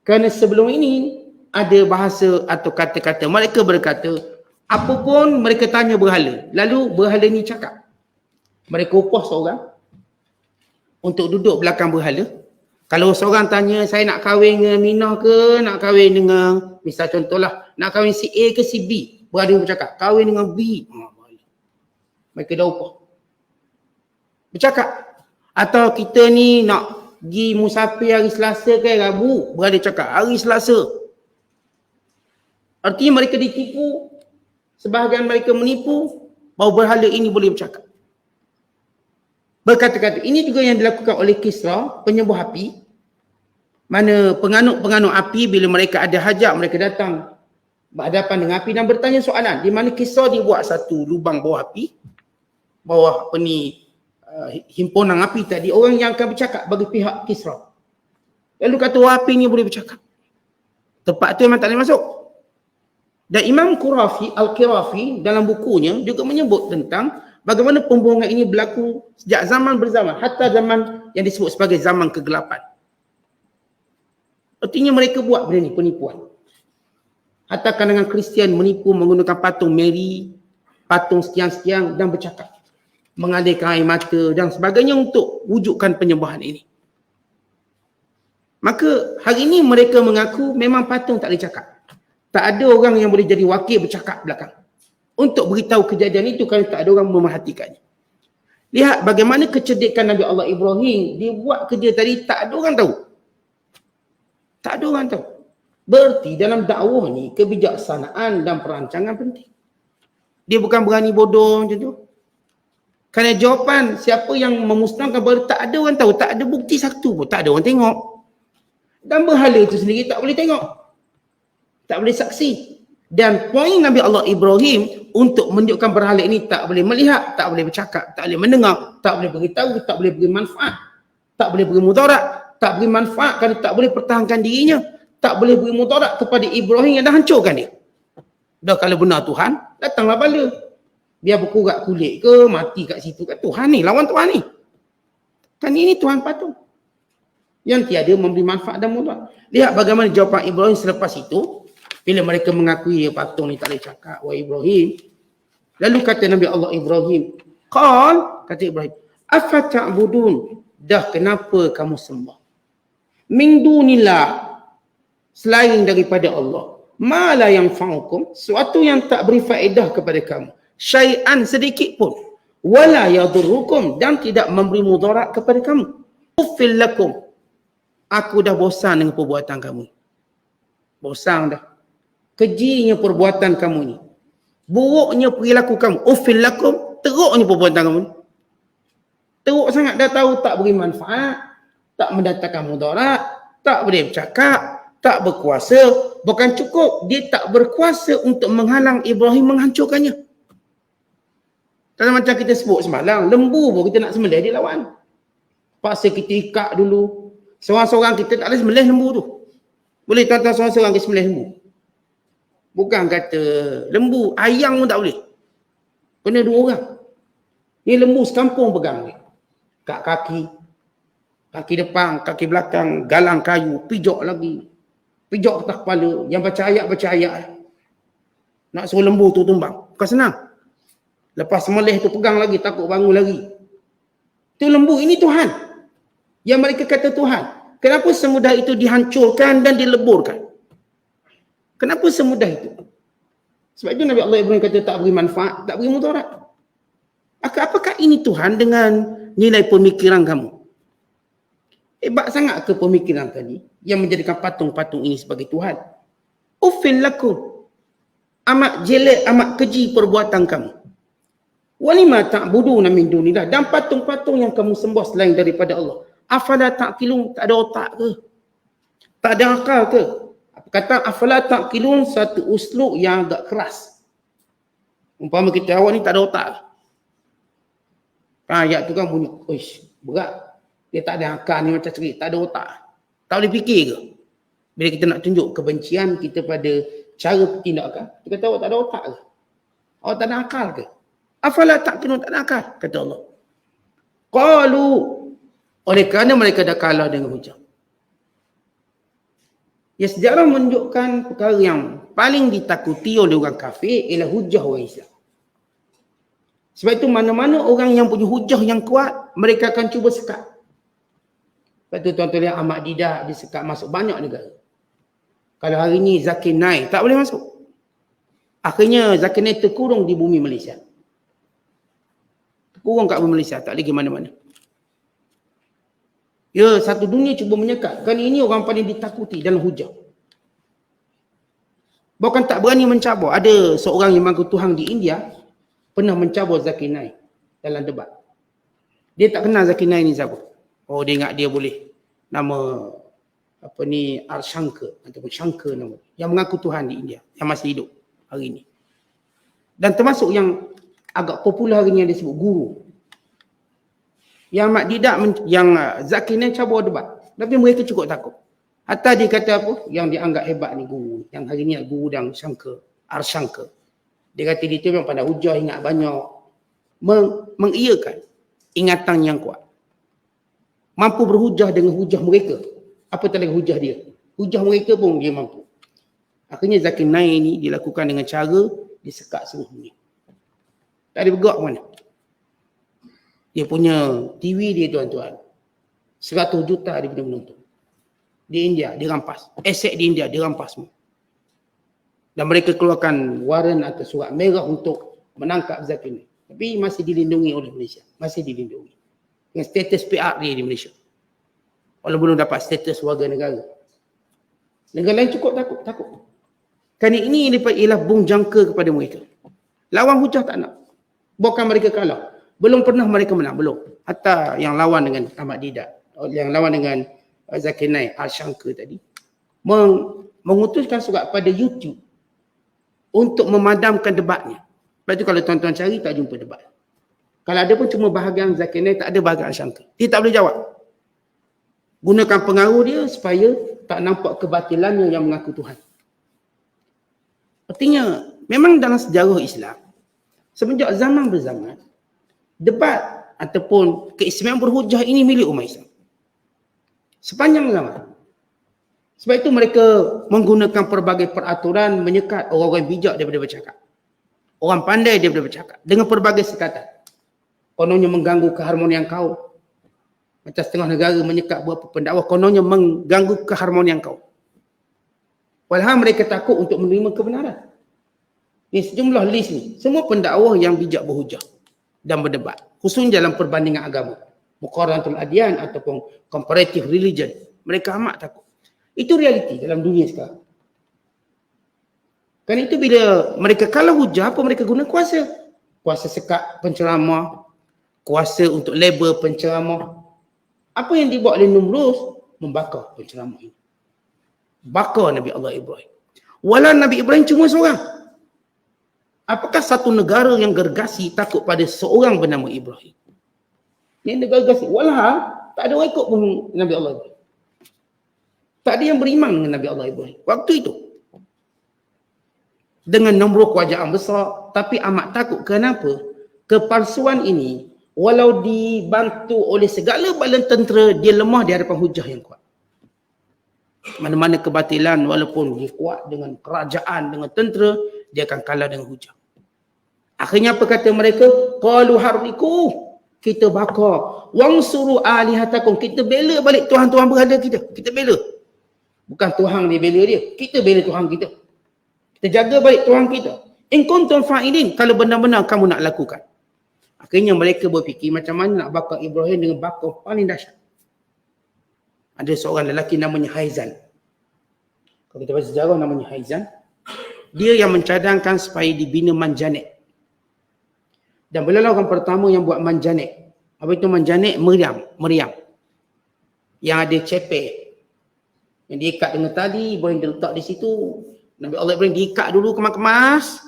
Speaker 2: Kerana sebelum ini ada bahasa atau kata-kata. Mereka berkata, apapun mereka tanya berhala. Lalu berhala ni cakap. Mereka upah seorang untuk duduk belakang berhala. Kalau seorang tanya, saya nak kahwin dengan Minah ke, nak kahwin dengan, misal contohlah, nak kahwin si A ke si B. Berhala bercakap, kahwin dengan B. Mereka dah upah. Bercakap. Atau kita ni nak pergi musafir hari Selasa ke Rabu, berada cakap hari Selasa. Artinya mereka ditipu, sebahagian mereka menipu bahawa berhala ini boleh bercakap. Berkata-kata, ini juga yang dilakukan oleh Kisra, penyembuh api. Mana penganut-penganut api bila mereka ada hajat, mereka datang berhadapan dengan api dan bertanya soalan. Di mana Kisra dia buat satu lubang bawah api, bawah apa ni, himpunan api tadi, orang yang akan bercakap bagi pihak Kisra. Lalu kata, wah, api ni boleh bercakap. Tempat tu memang tak boleh masuk. Dan Imam Qurafi, Al-Qirafi dalam bukunya juga menyebut tentang bagaimana pembohongan ini berlaku sejak zaman berzaman, hatta zaman yang disebut sebagai zaman kegelapan. Artinya mereka buat benda ni, penipuan. Hatta kalangan Kristian menipu menggunakan patung Mary, patung sekian-sekian dan bercakap. Mengalirkan air mata dan sebagainya untuk wujudkan penyembahan ini. Maka hari ini mereka mengaku memang patung tak boleh cakap. Tak ada orang yang boleh jadi wakil bercakap belakang untuk beritahu kejadian itu kalau tak ada orang memerhatikannya. Lihat bagaimana kecerdikan Nabi Allah Ibrahim. Dia buat kerja tadi, tak ada orang tahu. Tak ada orang tahu. Berarti dalam dakwah ni, kebijaksanaan dan perancangan penting. Dia bukan berani bodoh macam tu. Kerana jawapan siapa yang memusnahkan baru tak ada orang tahu. Tak ada bukti satu pun. Tak ada orang tengok. Dan berhala itu sendiri tak boleh tengok. Tak boleh saksi. Dan poin Nabi Allah Ibrahim untuk menunjukkan berhala ini tak boleh melihat, tak boleh bercakap, tak boleh mendengar, tak boleh beritahu, tak boleh beri manfaat, tak boleh beri mudarat, tak beri manfaat kerana tak boleh pertahankan dirinya, tak boleh beri mudarat kepada Ibrahim yang dah hancurkan dia. Dah kalau benar Tuhan, datanglah bala. Biar berkurat kulit ke, mati kat situ kat Tuhan ni, lawan Tuhan ni. Kan ini Tuhan patung. Yang tiada memberi manfaat dan mudarat. Lihat bagaimana jawapan Ibrahim selepas itu. Bila mereka mengakui patung ni tak boleh cakap, wahai Ibrahim. Lalu kata Nabi Allah Ibrahim, kata Ibrahim, afa ta'budun, dah kenapa kamu sembah? Min dunillah, selain daripada Allah. Ma la yanfa'ukum, suatu yang tak beri faedah kepada kamu. Syai'an sedikit pun. Wala yadurrukum, dan tidak memberi mudarat kepada kamu. Uffil lakum, aku dah bosan dengan perbuatan kamu. Bosan dah. Kejinya perbuatan kamu ni. Buruknya perilaku kamu. Uffil lakum, teruknya perbuatan kamu ni. Teruk sangat, dah tahu tak beri manfaat, tak mendatangkan mudarat, tak boleh bercakap, tak berkuasa. Bukan cukup, dia tak berkuasa untuk menghalang Ibrahim menghancurkannya. Kalau macam kita sebut semalam, lembu pun kita nak sembelih dia lawan. Paksa kita ikat dulu. Seorang-seorang kita tak boleh sembelih lembu tu. Boleh tuan-tuan seorang-seorang kita sembelih lembu. Bukan kata lembu, ayam pun tak boleh. Kena dua orang. Ni lembu sekampung pegang ni. Kat kaki. Kaki depan, kaki belakang, galang kayu, pijak lagi. Pijak atas kepala. Yang baca ayat. Nak suruh lembu tu tumbang. Bukan senang. Lepas semelih tu pegang lagi, takut bangun lagi. Tu lembu, ini Tuhan. Yang mereka kata Tuhan. Kenapa semudah itu dihancurkan dan dileburkan? Kenapa semudah itu? Sebab itu Nabi Allah Ibrahim kata tak beri manfaat, tak beri mudarat. Apakah ini Tuhan dengan nilai pemikiran kamu? Hebat sangat ke pemikiran tadi yang menjadikan patung-patung ini sebagai Tuhan? Uffil lakum. Amat jelek, amat keji perbuatan kamu. Walima ta'buduna min dunillah, dan patung-patung yang kamu sembah selain daripada Allah. Afala ta'qilun, tak ada otak ke? Tak ada akal ke? Kata afala ta'qilun satu uslub yang agak keras. Umpama kita awak ni tak ada otak. Ayat tu kan bunyi, oish, berat. Dia tak ada akal ni macam cerit, tak ada otak. Tak boleh fikir ke? Bila kita nak tunjuk kebencian kita pada cara pertindakan, kita kata awak tak ada otak ke? Awak tak ada akal ke? Afala ta'qilun, tak ada akal, kata Allah. Qalu, oleh kerana mereka dah kalah dengan hujah. Ya, sejarah menunjukkan perkara yang paling ditakuti oleh orang kafir ialah hujah orang Islam. Sebab itu mana-mana orang yang punya hujah yang kuat, mereka akan cuba sekat. Sebab itu tuan-tuan lihat Ahmad Didat disekat masuk banyak negara. Kalau hari ni Zakir Naik tak boleh masuk. Akhirnya Zakir Naik terkurung di bumi Malaysia. Terkurung kat bumi Malaysia, tak lagi mana-mana. Ya, satu dunia cuba menyekat. Kerana ini orang paling ditakuti dalam hujah. Bahkan tak berani mencabar. Ada seorang yang mengaku Tuhan di India pernah mencabar Zakir Naik dalam debat. Dia tak kenal Zakir Naik ni siapa. Oh, dia ingat dia boleh nama apa ni Arshankar ataupun Shankar nama. Yang mengaku Tuhan di India yang masih hidup hari ini. Dan termasuk yang agak popular hari ini yang disebut guru. Yang Ahmad Didat, yang Zakir Naik cabar debat. Tapi mereka cukup takut. Hatta dia kata apa? Yang dianggap hebat ni guru. Yang hari ni guru dan Arshankar. Dia kata dia tu memang pandai hujah, ingat banyak. Mengiyakan ingatan yang kuat. Mampu berhujah dengan hujah mereka. Apa lagi hujah dia? Hujah mereka pun dia mampu. Akhirnya Zakir Naik ni dilakukan dengan cara disekat seluruh dunia. Tak ada bergerak mana. Dia punya TV dia tuan-tuan. 100 juta dia punya menonton. di India dirampas. Aset di India dirampas semua. Dan mereka keluarkan waran atau surat merah untuk menangkap Zakir Naik. Tapi masih dilindungi oleh Malaysia. Masih dilindungi. Dengan status PR dia di Malaysia. Walaupun belum dapat status warga negara. Negara lain cukup takut. Kerana ini ialah bung jangka kepada mereka. Lawan hujah tak nak. Bukan mereka kalah. Belum pernah mereka menang. Belum. Hatta yang lawan dengan Ahmad Didat. Yang lawan dengan Zakir Naik, Al-Shankar tadi. Mengutuskan surat pada YouTube. Untuk memadamkan debatnya. Lepas tu kalau tuan-tuan cari, tak jumpa debat. Kalau ada pun cuma bahagian Zakir Naik, tak ada bahagian Al-Shankar. Dia tak boleh jawab. Gunakan pengaruh dia supaya tak nampak kebatilannya yang mengaku Tuhan. Artinya, memang dalam sejarah Islam, semenjak zaman berzaman, debat ataupun keistimewaan berhujah ini milik umat Islam. Sepanjang zaman. Sebab itu mereka menggunakan pelbagai peraturan menyekat orang-orang bijak daripada bercakap. Orang pandai daripada bercakap. Dengan pelbagai sekatan. Kononnya mengganggu keharmonian kaum. Macam setengah negara menyekat beberapa pendakwa. Kononnya mengganggu keharmonian kaum. Walhal mereka takut untuk menerima kebenaran. Ini sejumlah list ni. Semua pendakwa yang bijak berhujah dan berdebat. Khususnya dalam perbandingan agama. Muqaranatul adyan ataupun comparative religion. Mereka amat takut. Itu realiti dalam dunia sekarang. Kan itu bila mereka kalah hujah, apa mereka guna kuasa? Kuasa sekat penceramah, kuasa untuk label penceramah. Apa yang dibuat oleh Numrus? Membakar penceramah ini. Bakar Nabi Allah Ibrahim. Walau Nabi Ibrahim cuma seorang. Apakah satu negara yang gergasi takut pada seorang bernama Ibrahim? Ini negara gergasi. Walau tak ada orang ikut pun Nabi Allah Ibrahim. Tak ada yang beriman dengan Nabi Allah Ibrahim. Waktu itu. Dengan nombor kerajaan besar. Tapi amat takut. Kenapa? Kepalsuan ini. Walau dibantu oleh segala badan tentera. Dia lemah di hadapan hujah yang kuat. Mana-mana kebatilan. Walaupun dia kuat dengan kerajaan. Dengan tentera. Dia akan kalah dengan hujah. Akhirnya apa kata mereka? Qalu harriku. Kita bakar. Wangsuru alihatakum. Kita bela balik Tuhan-Tuhan berada kita. Kita bela. Bukan Tuhan dia bela dia. Kita bela Tuhan kita. Kita jaga balik Tuhan kita. In kuntum fa'ilin. Kalau benar-benar kamu nak lakukan. Akhirnya mereka berfikir macam mana nak bakar Ibrahim dengan bakar paling dahsyat. Ada seorang lelaki namanya Haizan. Kalau kita baca sejarah namanya Haizan. Dia yang mencadangkan supaya dibina manjanik. Dan beliau orang pertama yang buat manjanik. Apa itu manjanik? Meriam. Yang ada cepek. Yang diikat dengan tali, Ibrahim diletak di situ. Nabi Allah Ibrahim diikat dulu kemas-kemas.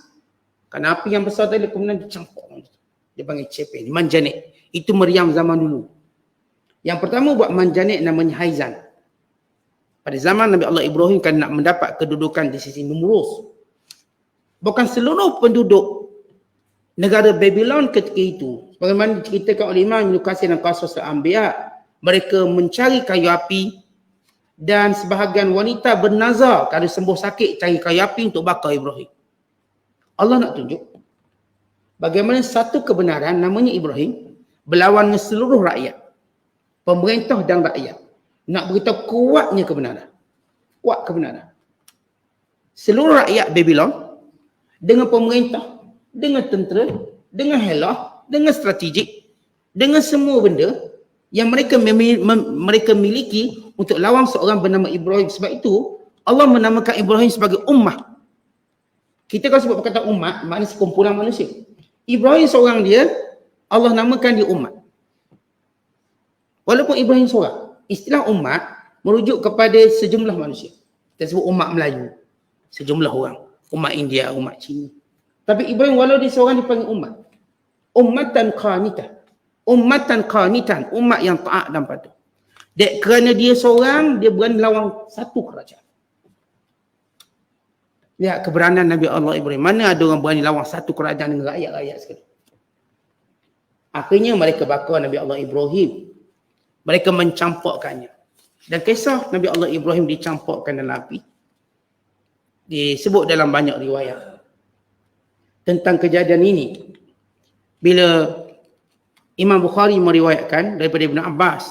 Speaker 2: Kerana api yang besar tadi kemudian dicampur. Dia panggil cepek. Manjanik. Itu meriam zaman dulu. Yang pertama buat manjanik namanya Haizan. Pada zaman Nabi Allah Ibrahim kan nak mendapat kedudukan di sisi Numrus. Bukan seluruh penduduk negara Babylon ketika itu. Bagaimana diceritakan oleh Imam Ibn Katsir dan Qasas al-Anbiya. Mereka mencari kayu api. Dan sebahagian wanita bernazar kalau sembuh sakit cari kayu api untuk bakar Ibrahim. Allah nak tunjuk bagaimana satu kebenaran namanya Ibrahim berlawan dengan seluruh rakyat. Pemerintah dan rakyat. Nak beritahu kuatnya kebenaran. Kuat kebenaran. Seluruh rakyat Babylon dengan pemerintah, dengan tentera, dengan helah, dengan strategik, dengan semua benda yang mereka miliki untuk lawan seorang bernama Ibrahim. Sebab itu Allah menamakan Ibrahim sebagai ummah. Kita kalau sebut perkataan umat, maknanya sekumpulan manusia. Ibrahim seorang dia, Allah namakan dia umat. Walaupun Ibrahim seorang, istilah umat merujuk kepada sejumlah manusia. Kita sebut umat Melayu, sejumlah orang. Umat India, umat Cina. Tapi Ibrahim walau dia seorang dipanggil umat. Ummatan qanitan. Ummatan qanitan. Umat yang taat dan patuh. Dek, kerana dia seorang, dia berani lawan satu kerajaan. Lihat keberanian Nabi Allah Ibrahim. Mana ada orang berani lawan satu kerajaan dengan rakyat-rakyat sekali. Akhirnya mereka bakar Nabi Allah Ibrahim. Mereka mencampurkannya. Dan kisah Nabi Allah Ibrahim dicampurkan dalam api. Disebut dalam banyak riwayat. Tentang kejadian ini. Bila Imam Bukhari meriwayatkan daripada Ibn Abbas.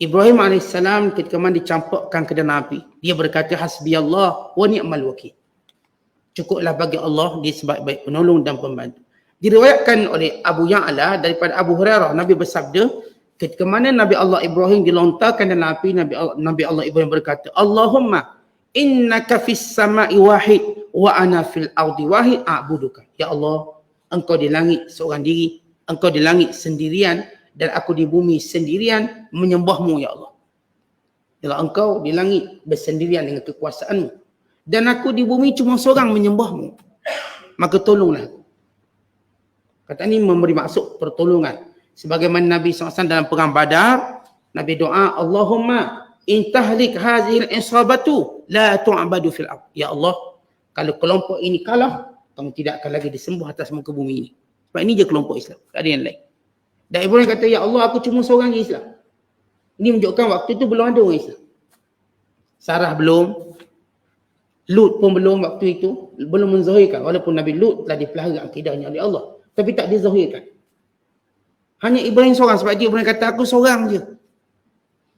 Speaker 2: Ibrahim AS ketika mana dicampakkan ke dalam api, dia berkata hasbiyallah wa ni'mal wakil. Cukuplah bagi Allah, dia sebaik-baik penolong dan pembantu. Diriwayatkan oleh Abu Ya'la daripada Abu Hurairah, Nabi bersabda, ketika mana Nabi Allah Ibrahim dilontarkan dalam api, Nabi Allah Ibrahim berkata, Allahumma innaka fis sama'i wahid wa ana fil ardi wahid a'buduka. Ya Allah, engkau di langit seorang diri, engkau di langit sendirian dan aku di bumi sendirian menyembahmu ya Allah. Yalah, engkau di langit bersendirian dengan kekuasaanmu dan aku di bumi cuma seorang menyembahmu. Maka tolonglah aku. Kata ini memberi maksud pertolongan. Sebagaimana Nabi SAW dalam perang Badar, Nabi doa, Allahumma intahlik hazil isabatu la tu'abadu fil ard. Ya Allah, kalau kelompok ini kalah, kamu tidak akan lagi disembah atas muka bumi ini. Sebab ini je kelompok Islam, tak ada yang lain. Dan Ibrahim kata, ya Allah, aku cuma seorang je Islam. Ini menunjukkan waktu itu belum ada orang Islam. Sarah belum, Lut pun belum waktu itu, belum menzahirkan. Walaupun Nabi Lut telah dipelihara akidahnya oleh Allah, tapi tak dizahirkan. Hanya Ibrahim seorang, sebab dia Ibrahim kata, aku seorang je.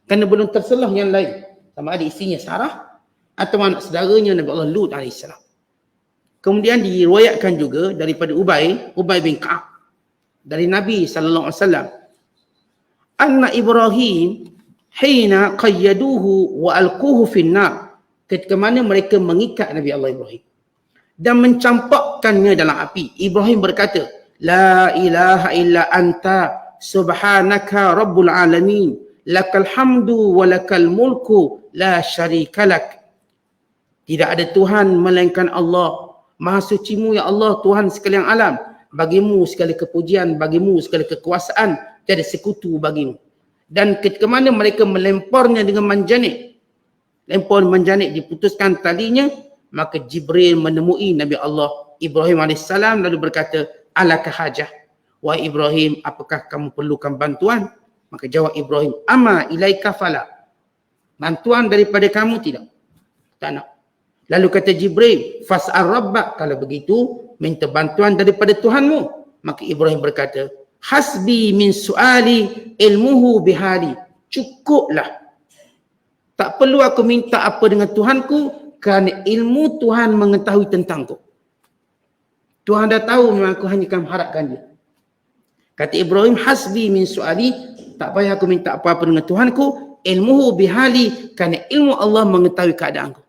Speaker 2: Kerana belum terselah yang lain. Sama ada isinya Sarah atau anak saudaranya Nabi Allah Lut AS. Kemudian diriwayatkan juga daripada Ubay bin Ka'ab dari Nabi SAW. Anna Ibrahim hina qayyaduhu wa alquhu finnar. Ketika mana mereka mengikat Nabi Allah Ibrahim dan mencampakkannya dalam api, Ibrahim berkata, La ilaha illa anta subhanaka rabbul alamin lakal hamdu wa lakal mulku la syarikalak. Tidak ada Tuhan melainkan Allah. Maha sucimu ya Allah, Tuhan sekalian alam. Bagimu segala kepujian, bagimu segala kekuasaan, tiada sekutu bagimu. Dan ketika mana mereka melemparnya dengan manjanik, lempar manjanik diputuskan talinya, maka Jibril menemui Nabi Allah Ibrahim AS lalu berkata, alaka hajah, wahai Ibrahim, apakah kamu perlukan bantuan? Maka jawab Ibrahim, ama ilaika fala, bantuan daripada kamu tidak, tak nak. Lalu kata Jibril, fas'al rabbak, kalau begitu minta bantuan daripada Tuhanmu. Maka Ibrahim berkata, hasbi min su'ali ilmuhu bihali, cukuplah, tak perlu aku minta apa dengan Tuhanku, kerana ilmu Tuhan mengetahui tentangku. Tuhan dah tahu, memang aku hanya akan mengharapkan dia. Kata Ibrahim, hasbi min su'ali, tak payah aku minta apa-apa dengan Tuhanku, ilmuhu bihali, kerana ilmu Allah mengetahui keadaanku.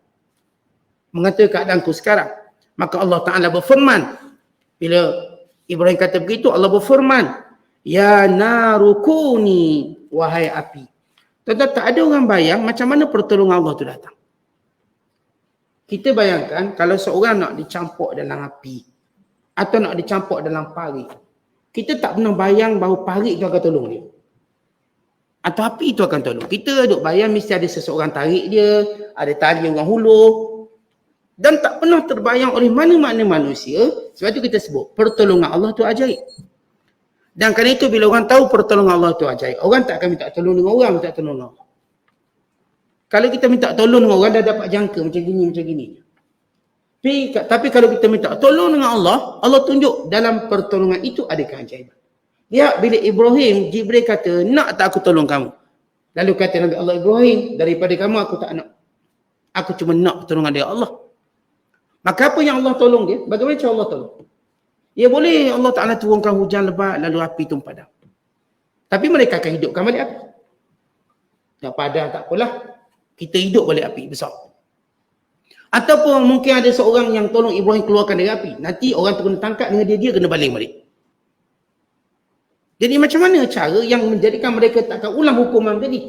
Speaker 2: Mengetahui keadaanku sekarang. Maka Allah Ta'ala berfirman, bila Ibrahim kata begitu, Allah berfirman, ya narukuni, wahai api. Tetapi tak ada orang bayang macam mana pertolongan Allah tu datang. Kita bayangkan kalau seorang nak dicampak dalam api atau nak dicampak dalam parit, kita tak pernah bayang bahawa parit tu akan tolong dia atau api tu akan tolong. Kita duk bayang mesti ada seseorang tarik dia, ada tali orang hulur, dan tak pernah terbayang oleh mana-mana manusia. Sebab itu kita sebut pertolongan Allah tu ajaib. Dan kerana itu bila orang tahu pertolongan Allah tu ajaib, orang tak akan minta tolong dengan orang, minta tolong dengan Allah. Kalau kita minta tolong dengan orang, dah dapat jangka macam gini. Tapi kalau kita minta tolong dengan Allah, Allah tunjuk dalam pertolongan itu ada keajaiban. Lihat bila Ibrahim, Jibril kata, nak tak aku tolong kamu? Lalu kata Nabi Allah Ibrahim, daripada kamu aku tak nak. Aku cuma nak pertolongan dari Allah. Maka apa yang Allah tolong dia? Bagaimana cara Allah tolong? Ya boleh Allah Ta'ala turunkan hujan lebat, lalu api itu padam. Tapi mereka akan hidupkan balik api. Tak padam tak apalah. Kita hidup balik api besar. Ataupun mungkin ada seorang yang tolong Ibrahim keluarkan dari api. Nanti orang tu kena tangkap dengan dia kena baling balik. Jadi macam mana cara yang menjadikan mereka tak akan ulang hukuman tadi?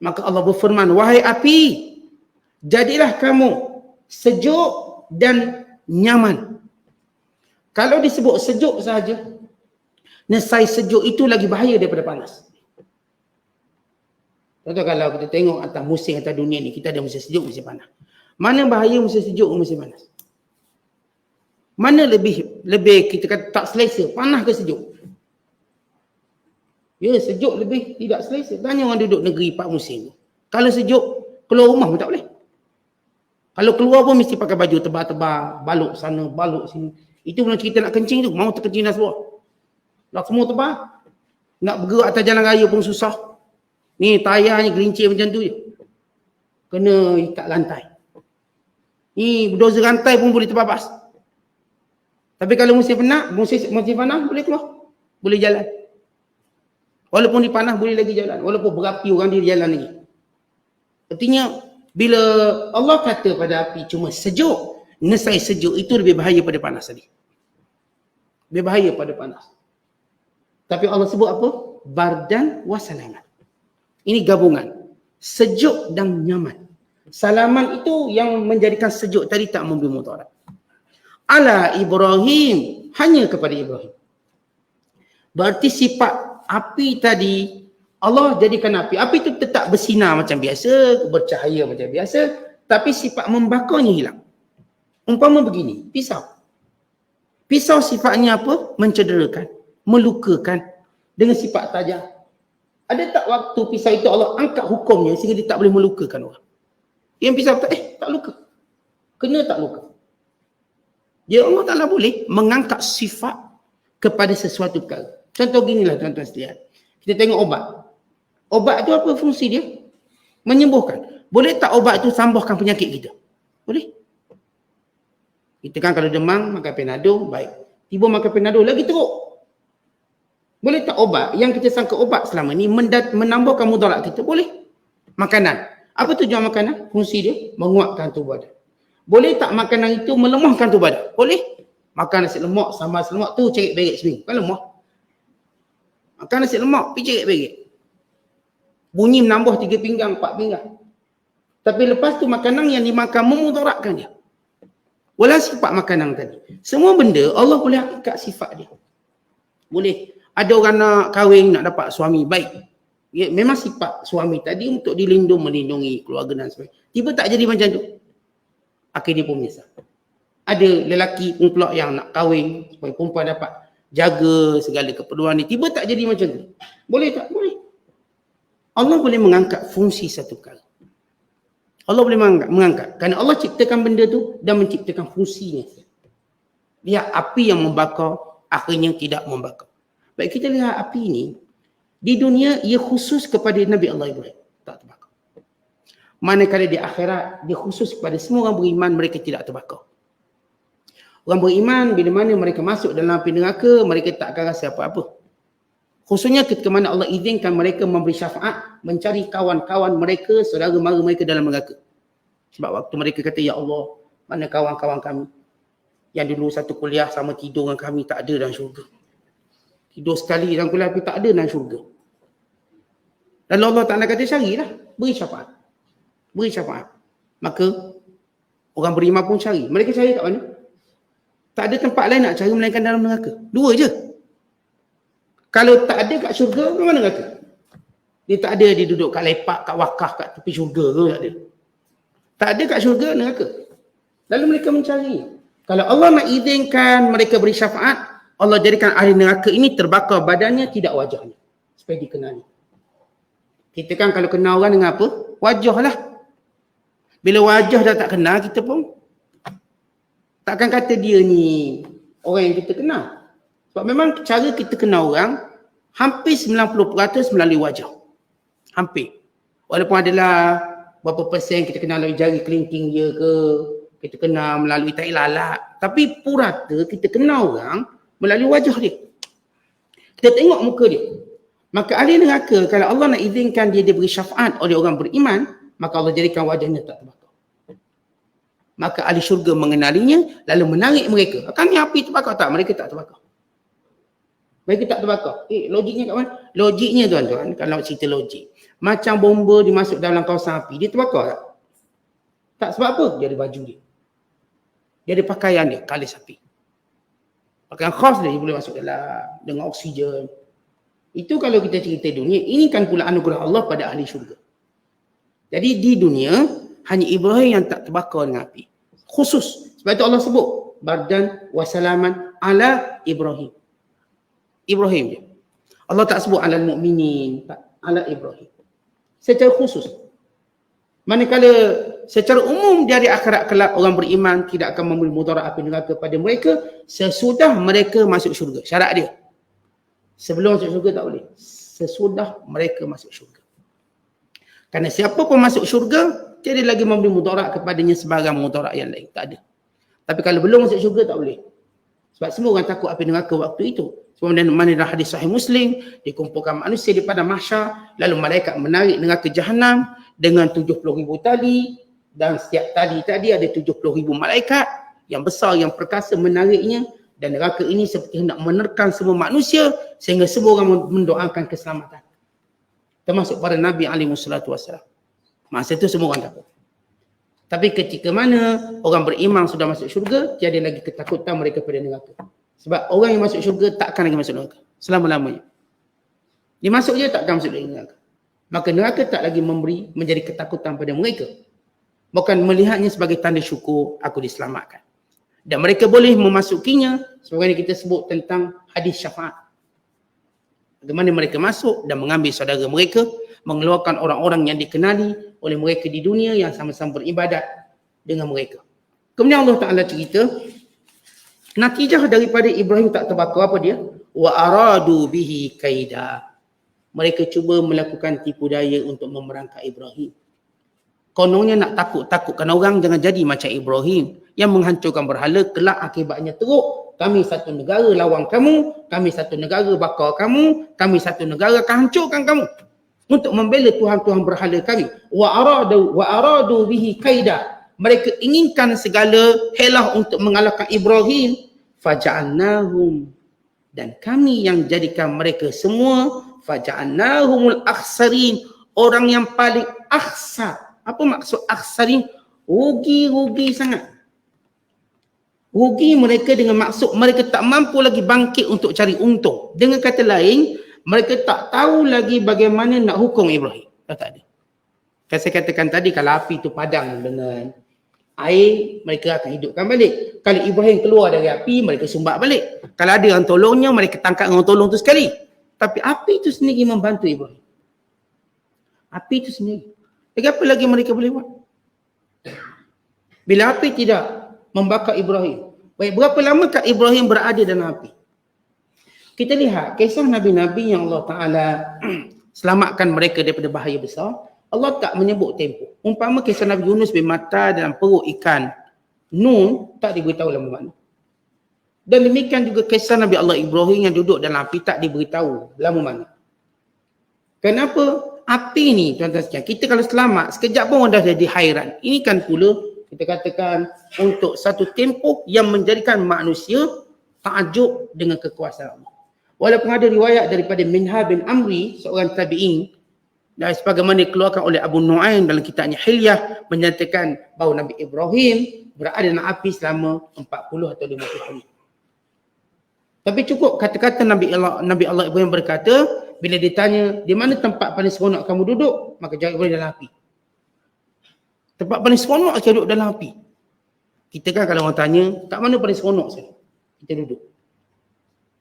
Speaker 2: Maka Allah berfirman, wahai api, jadilah kamu sejuk dan nyaman. Kalau disebut sejuk sahaja, nesai sejuk itu lagi bahaya daripada panas. Contoh kalau kita tengok atas musim atas dunia ni, kita ada musim sejuk, musim panas. Mana bahaya musim sejuk, musim panas? Mana lebih kita kata tak selesa, panas ke sejuk? Ya, sejuk lebih tidak selesa. Tanya orang duduk negeri 4 musim. Kalau sejuk, keluar rumah pun tak boleh. Kalau keluar pun mesti pakai baju tebal-tebal, baluk sana, baluk sini. Itu pun cerita nak kencing tu, mau terkencing dah semua. Dah semua tebal. Nak bergerak atas jalan raya pun susah. Ni tayarnya gelincir macam tu je. Kena ikat lantai. Ni berdoza rantai pun boleh terbabas. Tapi kalau musim panas boleh keluar. Boleh jalan. Walaupun di panas boleh lagi jalan. Walaupun berapi orang dia jalan lagi. Artinya bila Allah kata pada api cuma sejuk, nesai sejuk itu lebih bahaya pada panas tadi. Lebih bahaya pada panas. Tapi Allah sebut apa? Bardan wa salaman. Ini gabungan. Sejuk dan nyaman. Salaman itu yang menjadikan sejuk tadi tak memberi mudarat. Ala Ibrahim, hanya kepada Ibrahim. Berarti sifat api tadi, Allah jadikan api. Api itu tetap bersinar macam biasa, bercahaya macam biasa, tapi sifat membakarnya hilang. Umpama begini, pisau. Pisau sifatnya apa? Mencederakan, melukakan dengan sifat tajam. Ada tak waktu pisau itu Allah angkat hukumnya sehingga dia tak boleh melukakan orang? Yang pisau tak luka. Kena tak luka. Ya Allah Ta'ala boleh mengangkat sifat kepada sesuatu perkara. Contoh ginilah tuan-tuan sekalian. Kita tengok obat. Obat tu apa fungsi dia? Menyembuhkan. Boleh tak obat tu sembuhkan penyakit kita? Boleh. Kita kan kalau demam makan Panadol, baik. Tiba makan Panadol lagi teruk. Boleh tak obat yang kita sangka obat selama ni menambahkan mudarat kita? Boleh. Makanan. Apa tujuan makanan? Fungsi dia menguatkan tubuh badan. Boleh tak makanan itu melemahkan tubuh badan? Boleh. Makan nasi lemak, sambal nasi lemak tu cerit-berit seminggu. Kan lemah. Makan nasi lemak, pergi cerit-berit. Bunyi menambah 3 pinggang, 4 pinggang. Tapi lepas tu makanan yang dimakan memudaratkan dia. Walau sifat makanan tadi. Semua benda Allah boleh hakikat sifat dia. Boleh. Ada orang nak kahwin, nak dapat suami baik. Ya, memang sifat suami tadi untuk melindungi keluarga dan sebagainya. Tiba tak jadi macam tu. Akhirnya pun menyesal. Ada lelaki pun pula yang nak kahwin supaya perempuan dapat jaga segala keperluan ni. Tiba tak jadi macam tu. Boleh tak? Boleh. Allah boleh mengangkat fungsi satu perkara. Allah boleh mengangkat. Kerana Allah ciptakan benda tu dan menciptakan fungsinya. Dia api yang membakar, akhirnya tidak membakar. Baik, kita lihat api ni. Di dunia, ia khusus kepada Nabi Allah Ibrahim. Tak terbakar. Manakala di akhirat, dia khusus kepada semua orang beriman, mereka tidak terbakar. Orang beriman, bila mana mereka masuk dalam api neraka, mereka tak akan rasa apa-apa. Khususnya ketika mana Allah izinkan mereka memberi syafaat, mencari kawan-kawan mereka, saudara mara mereka dalam neraka. Sebab waktu mereka kata, Ya Allah, mana kawan-kawan kami yang dulu satu kuliah sama tidur dengan kami, tak ada dalam syurga. Tidur sekali dalam kuliah, tapi tak ada dalam syurga. Lalu Allah Ta'ala kata, carilah, beri syafaat. Beri syafaat. Maka orang beriman pun cari. Mereka cari kat mana? Tak ada tempat lain nak cari melainkan dalam neraka. 2 je. Kalau tak ada kat syurga, ke mana neraka? Dia tak ada, dia duduk kat lepak, kat wakaf, kat tepi syurga ke, tak ada. Tak ada kat syurga, neraka. Lalu mereka mencari. Kalau Allah nak izinkan mereka beri syafaat, Allah jadikan ahli neraka ini terbakar badannya, tidak wajahnya. Supaya dikenali. Kita kan kalau kenal orang dengan apa? Wajah lah. Bila wajah dah tak kenal, kita pun takkan kata dia ni orang yang kita kenal. Sebab memang cara kita kenal orang, hampir 90% melalui wajah. Hampir. Walaupun adalah berapa persen kita kenal melalui jari kelingking dia ke, kita kenal melalui tai lalat. Tapi purata kita kenal orang melalui wajah dia. Kita tengok muka dia. Maka ahli neraka, kalau Allah nak izinkan dia beri syafaat oleh orang beriman, maka Allah jadikan wajahnya tak terbakar. Maka ahli syurga mengenalinya, lalu menarik mereka. Kan ni api terbakar tak? Mereka tak terbakar. Mereka tak terbakar. Logiknya kat mana? Logiknya tuan-tuan, kalau cerita logik. Macam bomba dimasuk dalam kawasan api, dia terbakar tak? Tak, sebab apa? Dia ada baju dia. Dia ada pakaian dia, kalis api. Pakaian khas dia boleh masuk dalam dengan oksigen. Itu kalau kita cerita dunia, ini kan pula anugerah Allah pada ahli syurga. Jadi di dunia, hanya Ibrahim yang tak terbakar dengan api. Khusus. Sebab itu Allah sebut, bardan wasalaman ala Ibrahim. Ibrahim je. Allah tak sebut ala mu'minin, tak, ala Ibrahim. Secara khusus. Manakala secara umum di hari akhirat kelak orang beriman tidak akan memberi mudarat api neraka pada mereka sesudah mereka masuk syurga. Syarat dia. Sebelum masuk syurga tak boleh. Sesudah mereka masuk syurga. Kerana siapa pun masuk syurga, tiada lagi memberi mudarat kepadanya sebarang mudarat yang lain. Tak ada. Tapi kalau belum masuk syurga, tak boleh. Sebab semua orang takut api neraka waktu itu. Sebab mana dalam hadis sahih Muslim, dikumpulkan manusia di padang mahsyar, lalu malaikat menarik neraka jahanam dengan 70,000 tali, dan setiap tali tadi ada 70,000 malaikat yang besar, yang perkasa menariknya, dan neraka ini seperti hendak menerkam semua manusia sehingga semua orang mendoakan keselamatan. Termasuk para Nabi SAW. Masa itu semua orang takut. Tapi ketika mana orang beriman sudah masuk syurga, tiada lagi ketakutan mereka pada neraka. Sebab orang yang masuk syurga takkan lagi masuk neraka selama-lamanya. Dia masuk je takkan masuk lagi neraka. Maka neraka tak lagi memberi menjadi ketakutan pada mereka. Bukan melihatnya sebagai tanda syukur aku diselamatkan. Dan mereka boleh memasukinya sebagaimana kita sebut tentang hadis syafaat. Bagaimana mereka masuk dan mengambil saudara mereka, mengeluarkan orang-orang yang dikenali oleh mereka di dunia yang sama-sama beribadat dengan mereka. Kemudian Allah Ta'ala cerita, natijah daripada Ibrahim tak terbakar apa dia? Wa aradu bihi kaida. Mereka cuba melakukan tipu daya untuk memerangkap Ibrahim. Kononnya nak takut-takutkan orang, jangan jadi macam Ibrahim yang menghancurkan berhala, kelak akibatnya teruk. Kami satu negara lawan kamu, kami satu negara bakar kamu, kami satu negara akan hancurkan kamu. Untuk membela Tuhan-Tuhan berhala kami. Wa aradu bihi kaida. Mereka inginkan segala helah untuk mengalahkan Ibrahim. Faja'alnahum. Dan kami yang jadikan mereka semua faja'alnahumul akhsarin. Orang yang paling akhsar. Apa maksud akhsarin? Rugi sangat. Rugi mereka dengan maksud mereka tak mampu lagi bangkit untuk cari untung. Dengan kata lain, mereka tak tahu lagi bagaimana nak hukum Ibrahim. Tak ada. Kan saya katakan tadi, kalau api itu padam dengan air, mereka akan hidupkan balik. Kalau Ibrahim keluar dari api, mereka sumbat balik. Kalau ada yang tolongnya, mereka tangkap orang tolong tu sekali. Tapi api itu sendiri membantu Ibrahim. Api itu sendiri. Lagi apa lagi mereka boleh buat? Bila api tidak membakar Ibrahim, baik berapa lamakah Ibrahim berada dalam api? Kita lihat kisah Nabi-Nabi yang Allah Ta'ala selamatkan mereka daripada bahaya besar. Allah tak menyebut tempoh. Umpama kisah Nabi Yunus bin Matta dalam perut ikan Nun, tak diberitahu lama mana. Dan demikian juga kisah Nabi Allah Ibrahim yang duduk dalam api, tak diberitahu lama mana. Kenapa? Api ni tuan-tuan sekalian, kita kalau selamat sekejap pun orang dah jadi hairan. Ini kan pula kita katakan untuk satu tempoh yang menjadikan manusia takjub dengan kekuasaan Allah. Walaupun ada riwayat daripada Minha bin Amri, seorang tabi'in, dan sebagaimana dikeluarkan oleh Abu Nu'aim dalam kitabnya Hilyah, menyatakan bahawa Nabi Ibrahim berada dalam api selama 40 atau 50 hari. Tapi cukup kata-kata Nabi Allah Ibrahim berkata, bila ditanya, di mana tempat paling seronok kamu duduk? Maka jawab Ibrahim dalam api. Tempat paling seronok saya duduk dalam api. Kita kan kalau orang tanya, kat mana paling seronok saya? Kita duduk.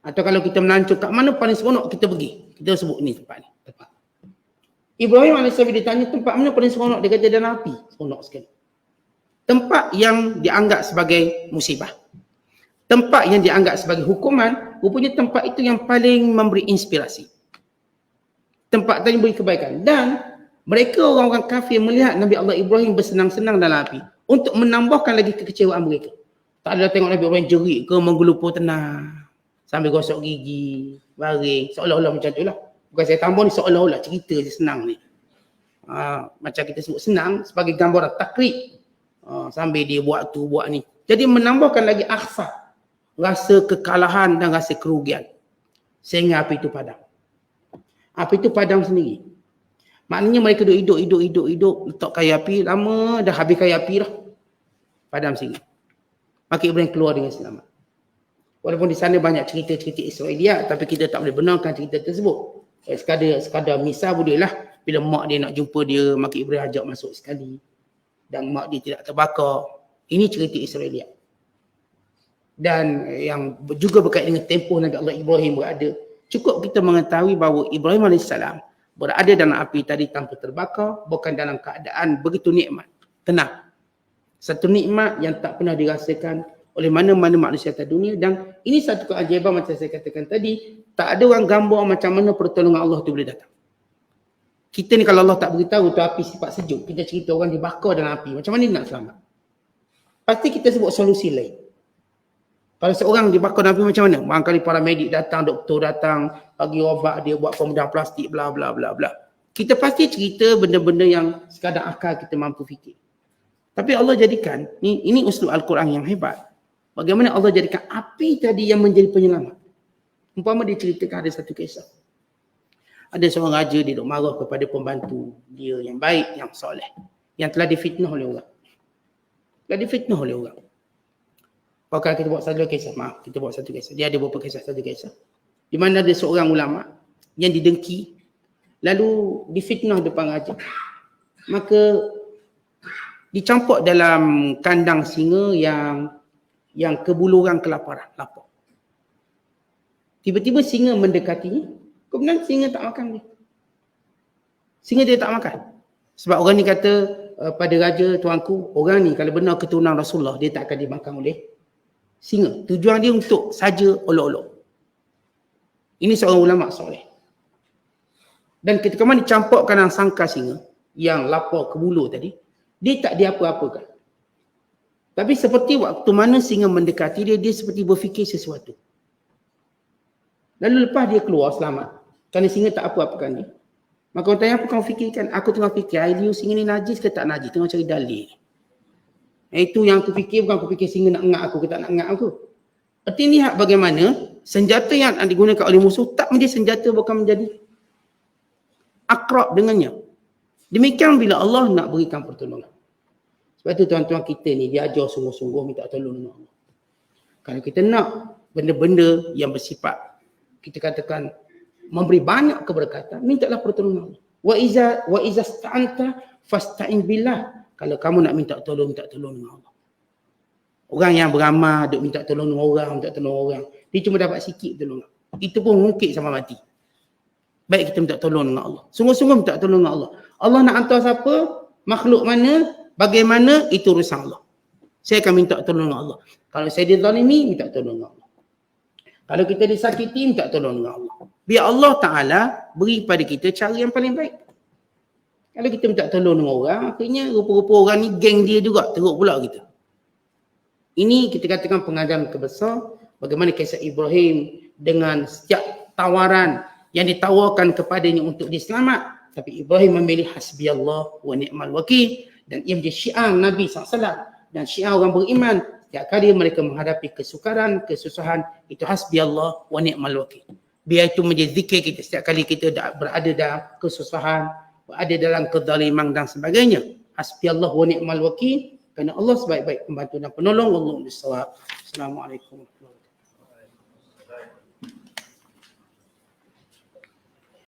Speaker 2: Atau kalau kita melancur, kat mana paling seronok kita pergi? Kita sebut ni tempat ni. Tempat. Ibrahim AS ditanya, tempat mana paling seronok? Dia kata dalam api. Seronok sekali. Tempat yang dianggap sebagai musibah. Tempat yang dianggap sebagai hukuman, rupanya tempat itu yang paling memberi inspirasi. Tempat tadi beri kebaikan. Dan mereka orang-orang kafir melihat Nabi Allah Ibrahim bersenang-senang dalam api untuk menambahkan lagi kekecewaan mereka. Tak ada tengok Nabi Ibrahim jerit ke menggelupur tenang sambil gosok gigi, baring, seolah-olah macam tu lah. Bukan saya tambah ni, seolah-olah cerita je senang ni. Macam kita sebut senang sebagai gambaran takrib. Sambil dia buat tu, buat ni. Jadi menambahkan lagi akhsar, rasa kekalahan dan rasa kerugian. Sehingga api itu padam. Api itu padam sendiri. Maknanya mereka hidup, letak kayu api, lama dah habis kayu api dah. Padam sendiri. Maka Ibrahim keluar dengan selamat. Walaupun di sana banyak cerita-cerita Israeliat, tapi kita tak boleh benarkan cerita tersebut. Sekadar misal boleh lah. Bila mak dia nak jumpa dia, maka Ibrahim ajak masuk sekali. Dan mak dia tidak terbakar. Ini cerita Israeliat. Dan yang juga berkait dengan tempoh Nabi Allah Ibrahim berada. Cukup kita mengetahui bahawa Ibrahim AS berada dalam api tadi tanpa terbakar, bukan dalam keadaan begitu nikmat, tenang. Satu nikmat yang tak pernah dirasakan oleh mana-mana manusia atas dunia. Dan ini satu keajaiban macam saya katakan tadi, tak ada orang gambar macam mana pertolongan Allah tu boleh datang. Kita ni kalau Allah tak beritahu tu api sifat sejuk, kita cerita orang dibakar dalam api, macam mana nak selamat? Pasti kita sebut solusi lain. Kalau seorang dibakar dalam api macam mana? Barangkali para medik datang, doktor datang, bagi obat, dia buat pembedahan plastik, bla bla bla bla. Kita pasti cerita benda-benda yang sekadar akal kita mampu fikir. Tapi Allah jadikan, ini uslub Al-Quran yang hebat. Bagaimana Allah jadikan api tadi yang menjadi penyelamat. Umpama dia ceritakan ada satu kisah. Ada seorang raja, dia duk marah kepada pembantu dia yang baik, yang soleh, yang telah difitnah oleh orang. Telah difitnah oleh orang. Kalau kita buat satu kisah, kita buat satu kisah. Dia ada beberapa kisah, satu kisah. Di mana ada seorang ulama yang didengki, lalu difitnah depan raja. Maka dicampur dalam kandang singa yang kebuluran kelaparan, lapar. Tiba-tiba singa mendekatinya. Kemudian singa tak makan dia. Singa dia tak makan. Sebab orang ni kata pada raja, tuanku, orang ni kalau benar keturunan Rasulullah, dia tak akan dimakan oleh singa. Tujuan dia untuk saja olok-olok. Ini seorang ulama soleh. Dan ketika mana dicampurkan dalam sangka singa yang lapar ke bulu tadi, dia tak diapa-apakan. Tapi seperti waktu mana singa mendekati dia, dia seperti berfikir sesuatu. Lalu lepas dia keluar selamat. Kerana singa tak apa-apakan dia. Maka orang tanya, apa kamu fikirkan? Aku tengah fikir, air liu singa ni najis ke tak najis? Tengah cari dalil. Itu yang aku fikir, bukan aku fikir singa nak engat aku ke tak nak engat aku. Arti lihat bagaimana senjata yang digunakan oleh musuh tak menjadi senjata, bukan menjadi akrab dengannya. Demikian bila Allah nak berikan pertolongan. Sebab itu tuan-tuan kita ni diajar sungguh-sungguh minta tolong dengan Allah. Kalau kita nak benda-benda yang bersifat, kita katakan memberi banyak keberkatan, mintalah pertolongan Allah. Wa iza sta'anta fasta'in billah. Kalau kamu nak minta tolong dengan Allah. Orang yang beramal duk minta tolong dengan orang, dia cuma dapat sikit tolong. Itu pun mungkin sama mati. Baik kita minta tolong dengan Allah. Sungguh-sungguh minta tolong dengan Allah. Allah nak hantar siapa, makhluk mana, bagaimana, itu urusan Allah. Saya akan minta tolong dengan Allah. Kalau saya dizalimi, minta tolong dengan Allah. Kalau kita disakiti, minta tolong dengan Allah. Biar Allah Ta'ala beri pada kita cara yang paling baik. Kalau kita minta tolong dengan orang, akhirnya rupa-rupa orang ni geng dia juga, teruk pula kita. Ini kita katakan pengajaran kebesar, bagaimana kisah Ibrahim dengan setiap tawaran yang ditawarkan kepadanya untuk diselamat. Tapi Ibrahim memilih hasbiyallah wa ni'mal wakil. Dan ia menjadi syiar Nabi SAW. Dan syiar orang beriman. Setiap kali mereka menghadapi kesukaran, kesusahan, itu hasbiyallah wa ni'mal wakil. Biar itu menjadi zikir kita setiap kali kita berada dalam kesusahan, berada dalam kezaliman dan sebagainya. Hasbiyallah wa ni'mal wakil. Kerana Allah sebaik-baik pembantu dan penolong. Wallahu a'lam bishawab. Assalamualaikum warahmatullahi wabarakatuh.